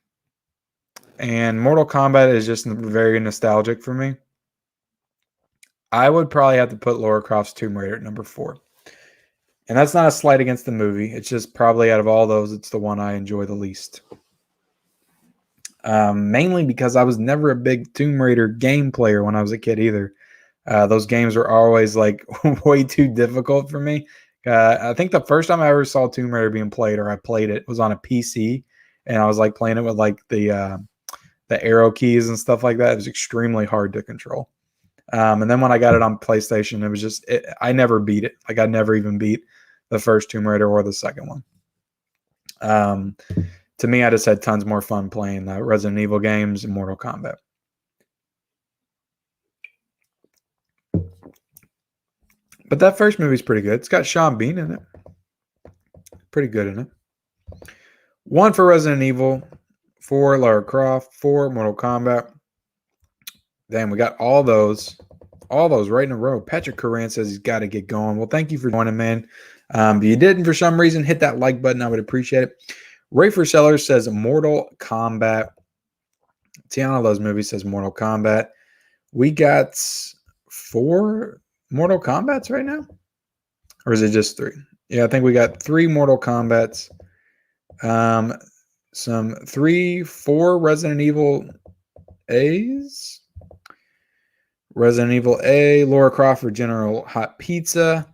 And Mortal Kombat is just very nostalgic for me. I would probably have to put Lara Croft's Tomb Raider at number 4. And that's not a slight against the movie. It's just probably out of all those, it's the one I enjoy the least. Mainly because I was never a big Tomb Raider game player when I was a kid either. Those games were always like way too difficult for me. I think the first time I ever saw Tomb Raider being played, or I played it, was on a PC, and I was like playing it with like the arrow keys and stuff like that. It was extremely hard to control. And then when I got it on PlayStation, it was just I never beat it. Like I never even beat the first Tomb Raider or the second one. To me, I just had tons more fun playing the Resident Evil games and Mortal Kombat. But that first movie's pretty good. It's got Sean Bean in it. Pretty good in it. 1 for Resident Evil, 4 Lara Croft, 4 Mortal Kombat. Then we got all those right in a row. Patrick Coran says he's got to get going. Well, thank you for joining, man. If you didn't for some reason, hit that like button. I would appreciate it. Ray Sellers says Mortal Kombat. Tiana Loves Movies says Mortal Kombat. We got 4 Mortal Kombats right now? Or is it just 3? Yeah, I think we got 3 Mortal Kombats. 4 Resident Evil A's. Resident Evil A, Lara Croft for General Hot Pizza.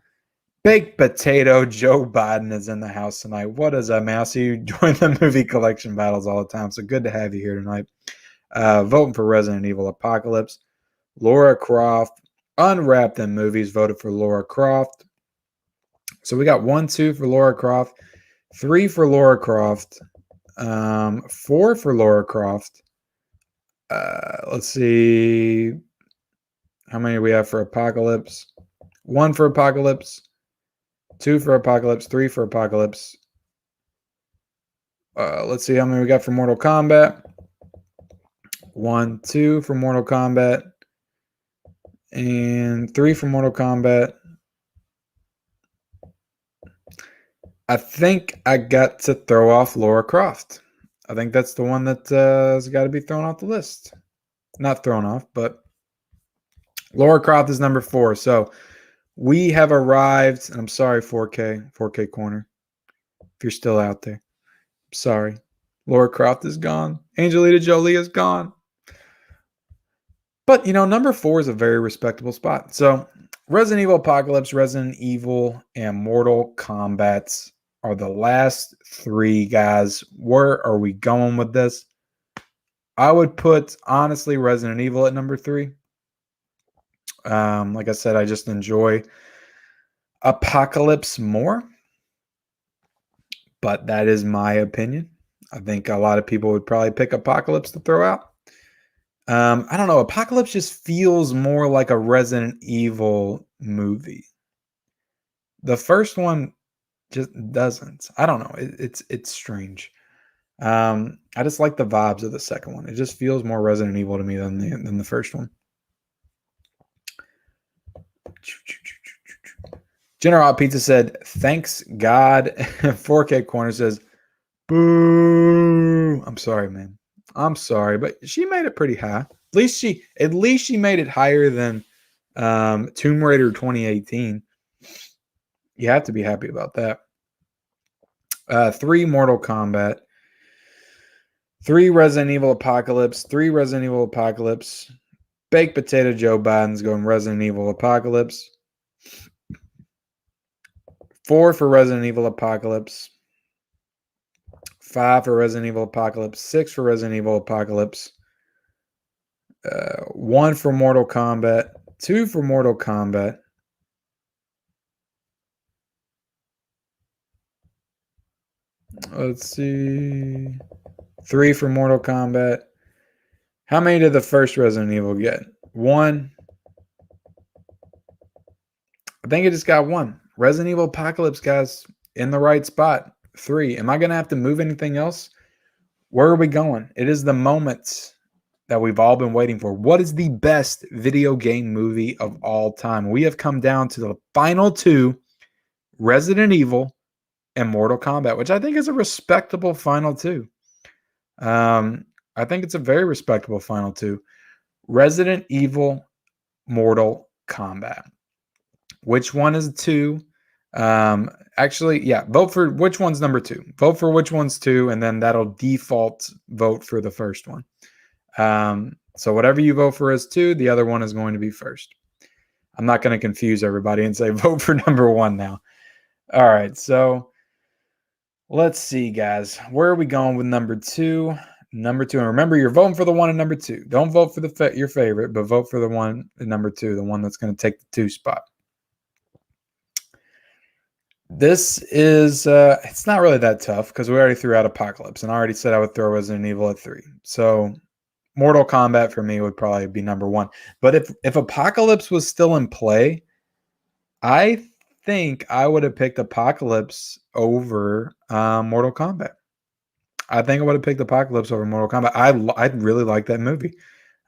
Baked Potato, Joe Biden is in the house tonight. What is up, man? I see you join the movie collection battles all the time, so good to have you here tonight. Voting for Resident Evil Apocalypse. Lara Croft, Unwrapped in Movies, voted for Lara Croft. So we got 1, 2 for Lara Croft, 3 for Lara Croft, 4 for Lara Croft. Let's see. How many do we have for Apocalypse? 1 for Apocalypse, 2 for Apocalypse, 3 for Apocalypse. Let's see how many we got for Mortal Kombat. 1, 2 for Mortal Kombat, and 3 for Mortal Kombat. I think I got to throw off Lara Croft. I think that's the one that has got to be thrown off the list. Not thrown off, but Lara Croft is number 4. So we have arrived, and I'm sorry, 4K Corner, if you're still out there. I'm sorry. Lara Croft is gone. Angelina Jolie is gone. But, number 4 is a very respectable spot. So Resident Evil Apocalypse, Resident Evil, and Mortal Kombat are the last 3, guys. Where are we going with this? I would put, honestly, Resident Evil at number 3. Like I said, I just enjoy Apocalypse more. But that is my opinion. I think a lot of people would probably pick Apocalypse to throw out. I don't know. Apocalypse just feels more like a Resident Evil movie. The first one just doesn't. I don't know. It's strange. I just like the vibes of the second one. It just feels more Resident Evil to me than the first one. General Pizza said, "Thanks God." 4K Corner says, "Boo." I'm sorry, man. I'm sorry, but she made it pretty high. At least she made it higher than Tomb Raider 2018. You have to be happy about that. 3 Mortal Kombat, 3 Resident Evil Apocalypse, 3 Resident Evil Apocalypse. Baked Potato Joe Biden's going Resident Evil Apocalypse. 4 for Resident Evil Apocalypse. 5 for Resident Evil Apocalypse. 6 for Resident Evil Apocalypse. 1 for Mortal Kombat. 2 for Mortal Kombat. Let's see. 3 for Mortal Kombat. How many did the first Resident Evil get? 1. I think it just got 1. Resident Evil Apocalypse, guys, in the right spot. 3. Am I going to have to move anything else? Where are we going? It is the moment that we've all been waiting for. What is the best video game movie of all time? We have come down to the final 2, Resident Evil and Mortal Kombat, which I think is a respectable final 2. I think it's a very respectable final 2. Resident Evil, Mortal Kombat. Which one is 2? Actually, yeah, vote for which one's number 2. Vote for which one's 2, and then that'll default vote for the first one. So whatever you vote for as 2, the other one is going to be first. I'm not going to confuse everybody and say vote for number 1 now. All right, so let's see, guys. Where are we going with number 2? Number 2, and remember, you're voting for the one in number 2. Don't vote for your favorite, but vote for the one in number 2, the one that's going to take the 2 spot. This is, it's not really that tough because we already threw out Apocalypse, and I already said I would throw Resident Evil at 3. So Mortal Kombat for me would probably be number 1. But if Apocalypse was still in play, I think I would have picked Apocalypse over Mortal Kombat. I think I would have picked Apocalypse over Mortal Kombat. I really like that movie.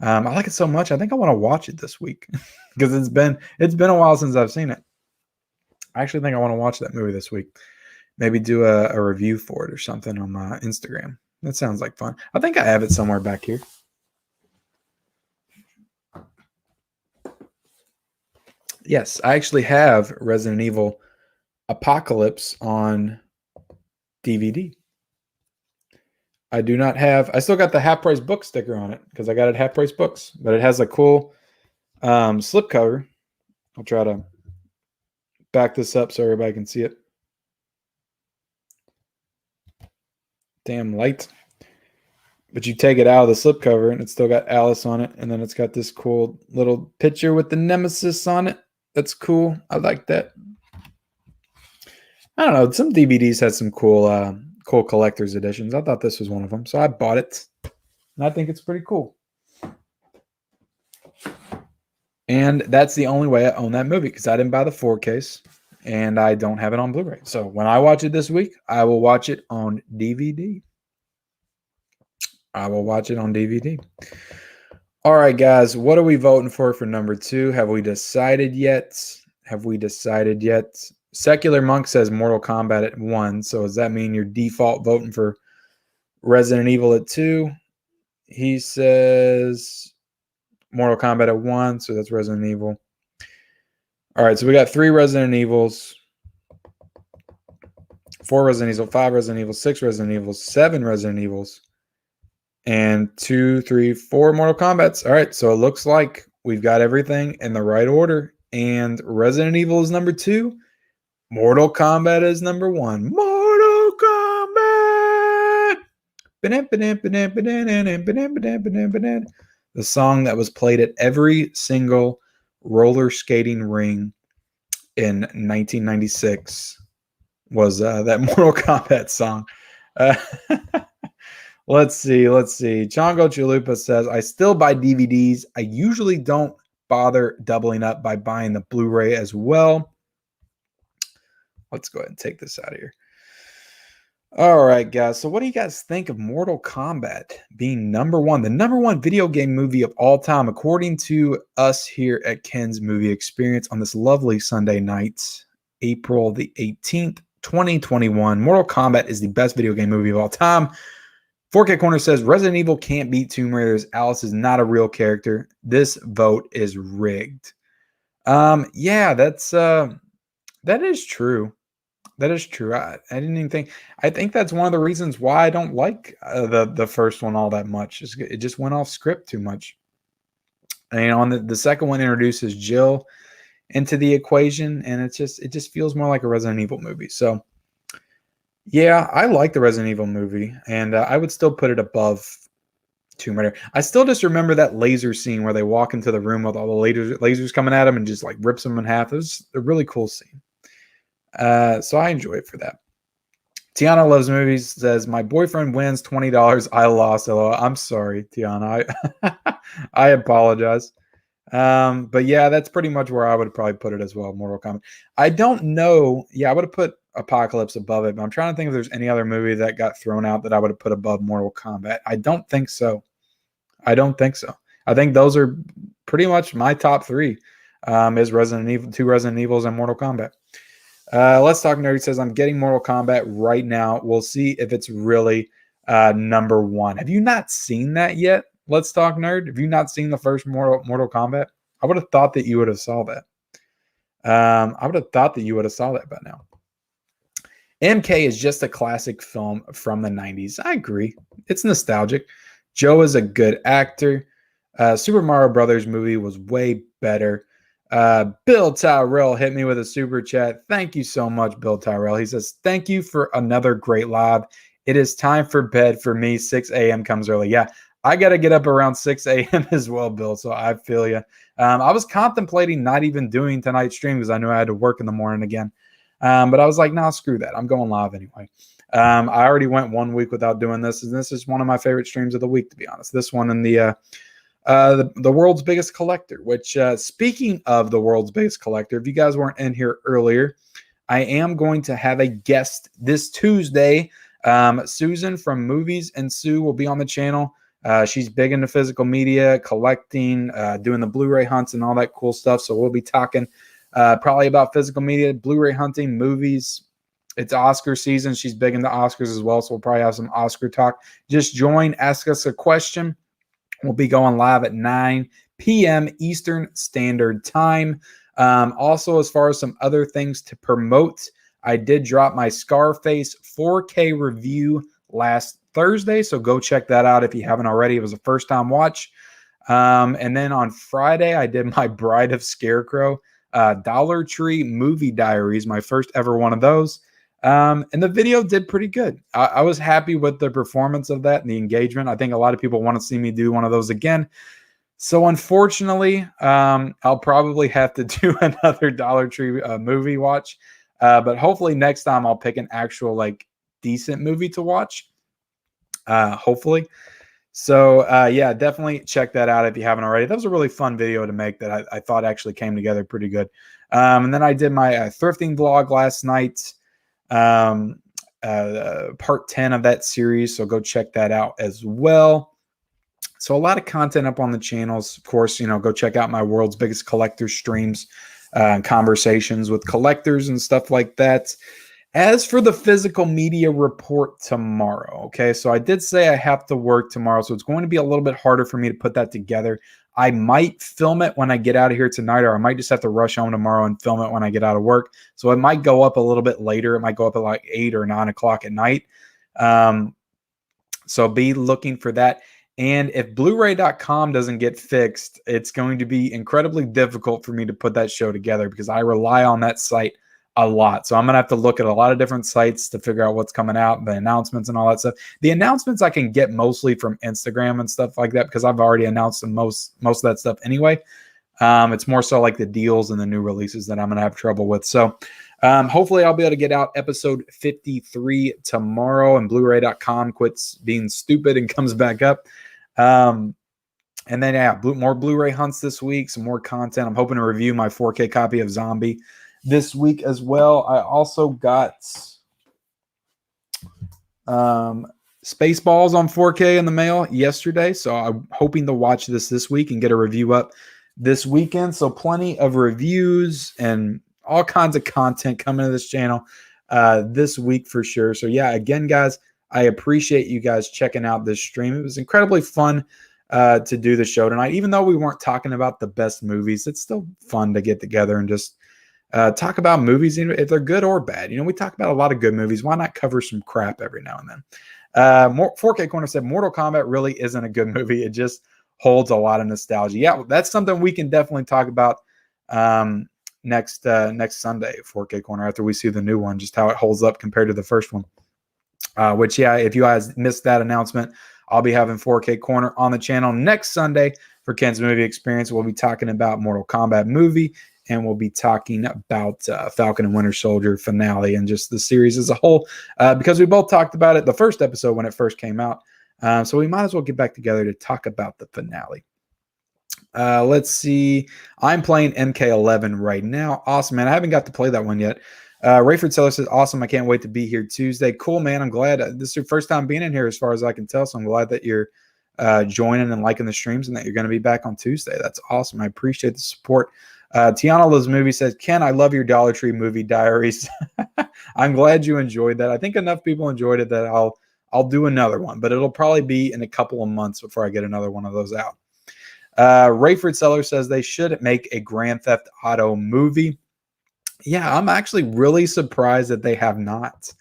I like it so much. I think I want to watch it this week because it's been a while since I've seen it. I actually think I want to watch that movie this week. Maybe do a review for it or something on my Instagram. That sounds like fun. I think I have it somewhere back here. Yes, I actually have Resident Evil Apocalypse on DVD. I do not have. I still got the half price book sticker on it because I got it half price books, but it has a cool slipcover. I'll try to back this up so everybody can see it. Damn light. But you take it out of the slipcover and it's still got Alice on it, and then it's got this cool little picture with the Nemesis on it. That's cool. I like that. I don't know. Some DVDs had some cool collector's editions. I thought this was one of them, so I bought it, and I think it's pretty cool. And that's the only way I own that movie because I didn't buy the 4Ks, and I don't have it on Blu-ray. So when I watch it this week, I will watch it on DVD. I will watch it on DVD. All right, guys, what are we voting for number 2? Have we decided yet? Secular Monk says Mortal Kombat at 1. So does that mean your default voting for Resident Evil at 2? He says Mortal Kombat at 1. So that's Resident Evil. All right, so we got 3 Resident Evils, 4 Resident Evil, 5 Resident Evil, 6 Resident Evils, 7 Resident Evils, and 2, 3, 4 Mortal Kombats. All right, so it looks like we've got everything in the right order. And Resident Evil is number 2. Mortal Kombat is number 1. Mortal Kombat! The song that was played at every single roller skating ring in 1996 was that Mortal Kombat song. Let's see. Chongo Chalupa says, I still buy DVDs. I usually don't bother doubling up by buying the Blu-ray as well. Let's go ahead and take this out of here. All right, guys. So what do you guys think of Mortal Kombat being number 1, the number 1 video game movie of all time, according to us here at Ken's Movie Experience on this lovely Sunday night, April the 18th, 2021. Mortal Kombat is the best video game movie of all time. 4K Corner says Resident Evil can't beat Tomb Raiders. Alice is not a real character. This vote is rigged. Yeah, that is true. That is true. I didn't even think. I think that's one of the reasons why I don't like the first one all that much. It just went off script too much. And on the second one introduces Jill into the equation, and it just feels more like a Resident Evil movie. So yeah, I like the Resident Evil movie, and I would still put it above Tomb Raider. I still just remember that laser scene where they walk into the room with all the lasers coming at them and just like rips them in half. It was a really cool scene. So I enjoy it for that. Tiana Loves Movies says, my boyfriend wins $20. I lost. LOL. I'm sorry, Tiana. I apologize. But yeah, that's pretty much where I would probably put it as well. Mortal Kombat. I don't know. Yeah, I would have put Apocalypse above it, but I'm trying to think if there's any other movie that got thrown out that I would have put above Mortal Kombat. I don't think so. I think those are pretty much my top 3. Is Resident Evil, 2 Resident Evils, and Mortal Kombat. Let's Talk Nerdy says, I'm getting Mortal Kombat right now. We'll see if it's really number 1. Have you not seen that yet? Let's Talk Nerd. Have you not seen the first Mortal Kombat? I would have thought that you would have saw that. I would have thought that you would have saw that by now. MK is just a classic film from the 90s. I agree. It's nostalgic. Joe is a good actor. Super Mario Brothers movie was way better. Bill Tyrell hit me with a super chat. Thank you so much, Bill Tyrell. He says, thank you for another great live. It is time for bed for me. 6 a.m. comes early. Yeah, I got to get up around 6 a.m. as well, Bill, so I feel you. I was contemplating not even doing tonight's stream because I knew I had to work in the morning again. But I was like, nah, screw that. I'm going live anyway. I already went 1 week without doing this, and this is one of my favorite streams of the week, to be honest. This one and the world's biggest collector, which speaking of the world's biggest collector, if you guys weren't in here earlier, I am going to have a guest this Tuesday. Susan from Movies and Sue will be on the channel. She's big into physical media, collecting, doing the Blu-ray hunts and all that cool stuff. So we'll be talking probably about physical media, Blu-ray hunting, movies. It's Oscar season. She's big into Oscars as well. So we'll probably have some Oscar talk. Just join, ask us a question. We'll be going live at 9 p.m. Eastern Standard Time. Also, as far as some other things to promote, I did drop my Scarface 4K review last Thursday, so go check that out if you haven't already. It was a first-time watch. And then on Friday, I did my Bride of Scarecrow Dollar Tree movie diaries, my first ever one of those. And the video did pretty good. I was happy with the performance of that and the engagement. I think a lot of people want to see me do one of those again. So unfortunately, I'll probably have to do another Dollar Tree movie watch. But hopefully next time I'll pick an actual like decent movie to watch. Hopefully. So yeah, definitely check that out if you haven't already. That was a really fun video to make that I thought actually came together pretty good. And then I did my thrifting vlog last night. Part 10 of that series, so go check that out as well. So a lot of content up on the channels. Of course, go check out my world's biggest collector streams, conversations with collectors and stuff like that. As for the physical media report tomorrow, okay, so I did say I have to work tomorrow, so it's going to be a little bit harder for me to put that together. I might film it when I get out of here tonight, or I might just have to rush home tomorrow and film it when I get out of work. So it might go up a little bit later. It might go up at like 8 or 9 o'clock at night. So be looking for that. And if Blu-ray.com doesn't get fixed, it's going to be incredibly difficult for me to put that show together because I rely on that site a lot. So I'm going to have to look at a lot of different sites to figure out what's coming out, the announcements and all that stuff. The announcements I can get mostly from Instagram and stuff like that because I've already announced most of that stuff anyway. It's more so like the deals and the new releases that I'm going to have trouble with. So hopefully I'll be able to get out episode 53 tomorrow and Blu-ray.com quits being stupid and comes back up. And then, yeah, more Blu-ray hunts this week, some more content. I'm hoping to review my 4K copy of Zombie this week as well. I also got Spaceballs on 4K in the mail yesterday, so I'm hoping to watch this week and get a review up this weekend. So plenty of reviews and all kinds of content coming to this channel this week for sure. So yeah, again, guys, I appreciate you guys checking out this stream. It was incredibly fun to do the show tonight. Even though we weren't talking about the best movies, it's still fun to get together and just talk about movies, if they're good or bad. We talk about a lot of good movies. Why not cover some crap every now and then? 4K Corner said Mortal Kombat really isn't a good movie. It just holds a lot of nostalgia. Yeah, that's something we can definitely talk about next Sunday, 4K Corner, after we see the new one, just how it holds up compared to the first one. Which, yeah, if you guys missed that announcement, I'll be having 4K Corner on the channel next Sunday for Ken's Movie Experience. We'll be talking about Mortal Kombat movie, and we'll be talking about Falcon and Winter Soldier finale and just the series as a whole, because we both talked about it the first episode when it first came out. So we might as well get back together to talk about the finale. Let's see. I'm playing MK11 right now. Awesome, man. I haven't got to play that one yet. Rayford Seller says, awesome. I can't wait to be here Tuesday. Cool, man. I'm glad. This is your first time being in here as far as I can tell, so I'm glad that you're joining and liking the streams and that you're going to be back on Tuesday. That's awesome. I appreciate the support. Tiana Loves Movie says, Ken, I love your Dollar Tree movie diaries. I'm glad you enjoyed that. I think enough people enjoyed it that I'll do another one, but it'll probably be in a couple of months before I get another one of those out. Rayford Seller says they should make a Grand Theft Auto movie. Yeah, I'm actually really surprised that they have not.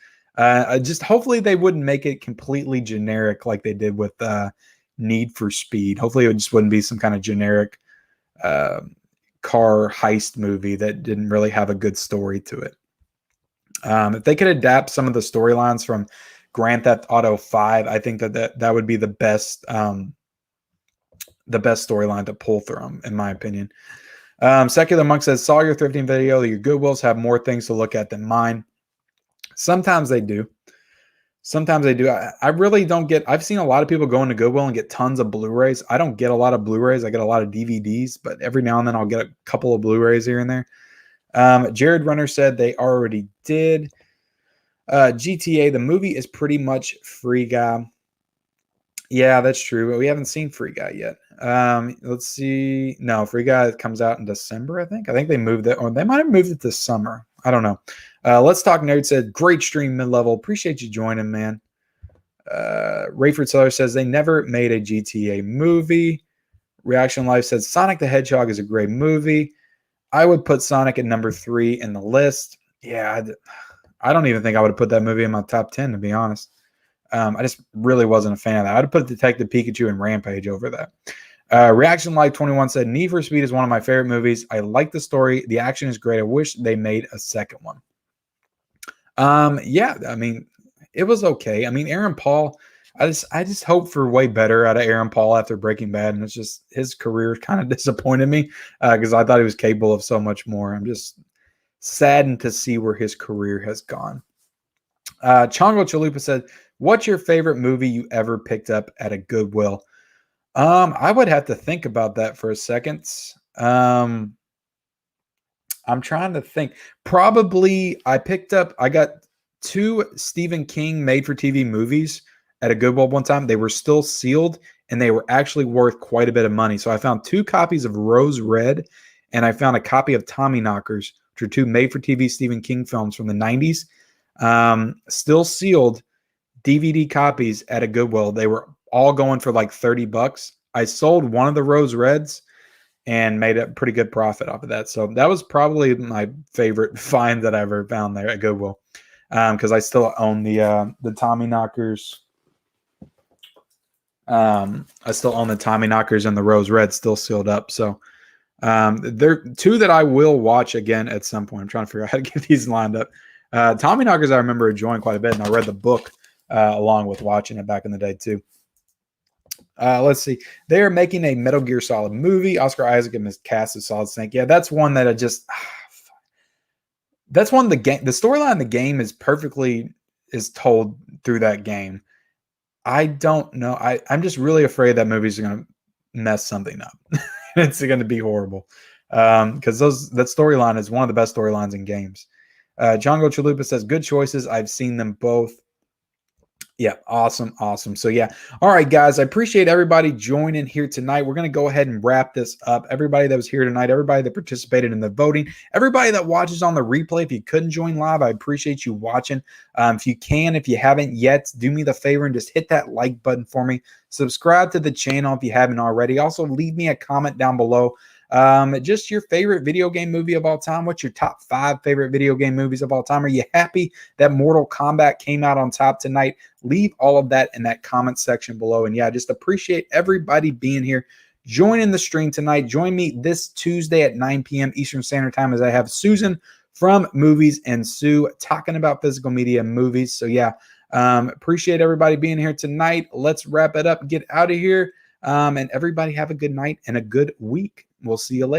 Just hopefully they wouldn't make it completely generic like they did with Need for Speed. Hopefully it just wouldn't be some kind of generic car heist movie that didn't really have a good story to it. If they could adapt some of the storylines from Grand Theft Auto 5, I think that would be the best storyline to pull through them, in my opinion. Secular Monk says, saw your thrifting video. Your Goodwills have more things to look at than mine. Sometimes they do. I really don't get, I've seen a lot of people go into Goodwill and get tons of Blu-rays. I don't get a lot of Blu-rays. I get a lot of DVDs, but every now and then I'll get a couple of Blu-rays here and there. Jared Runner said they already did. GTA, the movie is pretty much Free Guy. Yeah, that's true, but we haven't seen Free Guy yet. Let's see. No, Free Guy comes out in December, I think. I think they moved it, or they might have moved it this summer. I don't know. Let's Talk Nerd said, great stream mid-level. Appreciate you joining, man. Rayford Seller says they never made a GTA movie. Reaction Live says Sonic the Hedgehog is a great movie. I would put Sonic at number 3 in the list. Yeah, I don't even think I would have put that movie in my top 10, to be honest. I just really wasn't a fan of that. I'd put Detective Pikachu and Rampage over that. Reaction Live 21 said, Need for Speed is one of my favorite movies. I like the story. The action is great. I wish they made a second one. Yeah, I mean, it was okay. I mean, Aaron Paul, I just hope for way better out of Aaron Paul after Breaking Bad, and it's just his career kind of disappointed me because I thought he was capable of so much more. I'm just saddened to see where his career has gone. Chongo Chalupa said, "What's your favorite movie you ever picked up at a Goodwill?" I would have to think about that for a second. I'm trying to think. Probably I got 2 Stephen King made-for-TV movies at a Goodwill one time. They were still sealed, and they were actually worth quite a bit of money. So I found 2 copies of Rose Red, and I found a copy of Tommyknockers, which are 2 made-for-TV Stephen King films from the 90s. Still sealed DVD copies at a Goodwill. They were all going for like $30. I sold one of the Rose Reds and made a pretty good profit off of that. So that was probably my favorite find that I ever found there at Goodwill, because I still own the Tommyknockers. I still own the Tommyknockers and the Rose Red still sealed up. So there are 2 that I will watch again at some point. I'm trying to figure out how to get these lined up. Tommyknockers I remember enjoying quite a bit, and I read the book along with watching it back in the day too. Let's see. They are making a Metal Gear Solid movie. Oscar Isaac and his cast as Solid Snake. Yeah, that's one that I just. That's one the game. The storyline in the game is told through that game. I don't know. I'm just really afraid that movie's going to mess something up. It's going to be horrible because that storyline is one of the best storylines in games. Django Chalupa says, good choices. I've seen them both. Yeah, awesome. So yeah. All right, guys, I appreciate everybody joining here tonight. We're going to go ahead and wrap this up. Everybody that was here tonight, everybody that participated in the voting, everybody that watches on the replay, if you couldn't join live, I appreciate you watching. If you haven't yet, do me the favor and just hit that like button for me. Subscribe to the channel if you haven't already. Also, leave me a comment down below. Just your favorite video game movie of all time. What's your top 5 favorite video game movies of all time? Are you happy that Mortal Kombat came out on top tonight? Leave all of that in that comment section below. And yeah, just appreciate everybody being here, joining the stream tonight. Join me this Tuesday at 9 p.m. Eastern Standard Time as I have Susan from Movies and Sue talking about physical media movies. So yeah, appreciate everybody being here tonight. Let's wrap it up and get out of here. And everybody have a good night and a good week. We'll see you later.